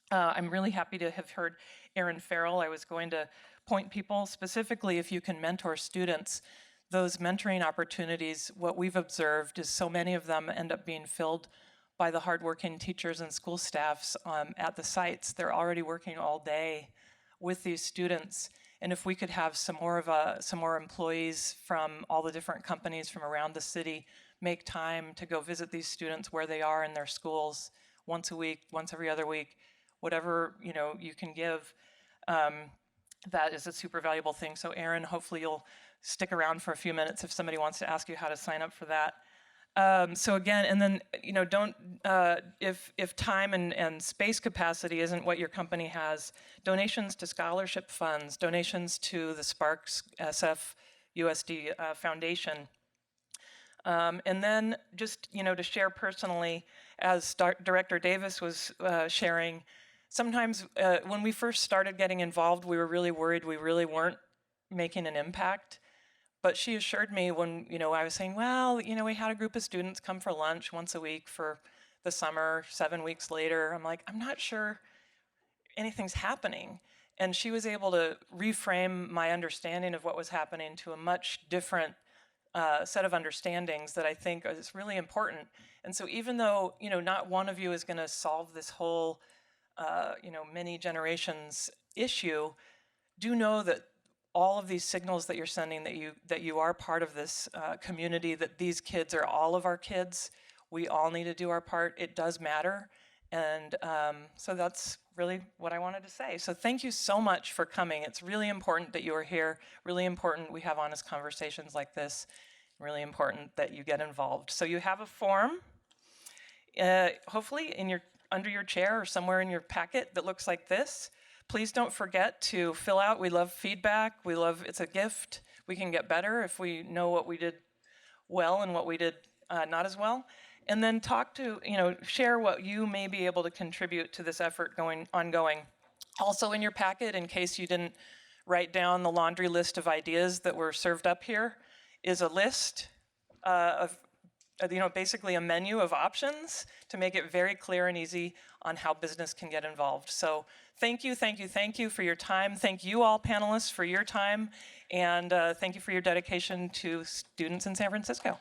I'm really happy to have heard Erin Farrell. I was going to point people, specifically if you can mentor students, those mentoring opportunities, what we've observed is so many of them end up being filled by the hardworking teachers and school staffs at the sites. They're already working all day with these students. And if we could have some more employees from all the different companies from around the city make time to go visit these students where they are in their schools once a week, once every other week, whatever you can give, that is a super valuable thing. So Erin, hopefully you'll stick around for a few minutes if somebody wants to ask you how to sign up for that. So again, and then don't if time and space capacity isn't what your company has, donations to scholarship funds, donations to the Sparks SF USD Foundation. And then just to share personally, as Director Davis was sharing, sometimes when we first started getting involved, we were really worried we really weren't making an impact. But she assured me when I was saying, well, we had a group of students come for lunch once a week for the summer, 7 weeks later. I'm like, I'm not sure anything's happening. And she was able to reframe my understanding of what was happening to a much different set of understandings that I think is really important. And so even though not one of you is going to solve this whole many generations issue, do know that all of these signals that you're sending, that you are part of this community, that these kids are all of our kids. We all need to do our part. It does matter. And so that's really what I wanted to say. So thank you so much for coming. It's really important that you are here. Really important we have honest conversations like this. Really important that you get involved. So you have a form, hopefully under your chair or somewhere in your packet that looks like this. Please don't forget to fill out. We love feedback. It's a gift. We can get better if we know what we did well and what we did not as well. And then share what you may be able to contribute to this effort ongoing. Also in your packet, in case you didn't write down the laundry list of ideas that were served up here, is a list of basically a menu of options to make it very clear and easy on how business can get involved. So thank you for your time. Thank you all panelists for your time, and thank you for your dedication to students in San Francisco.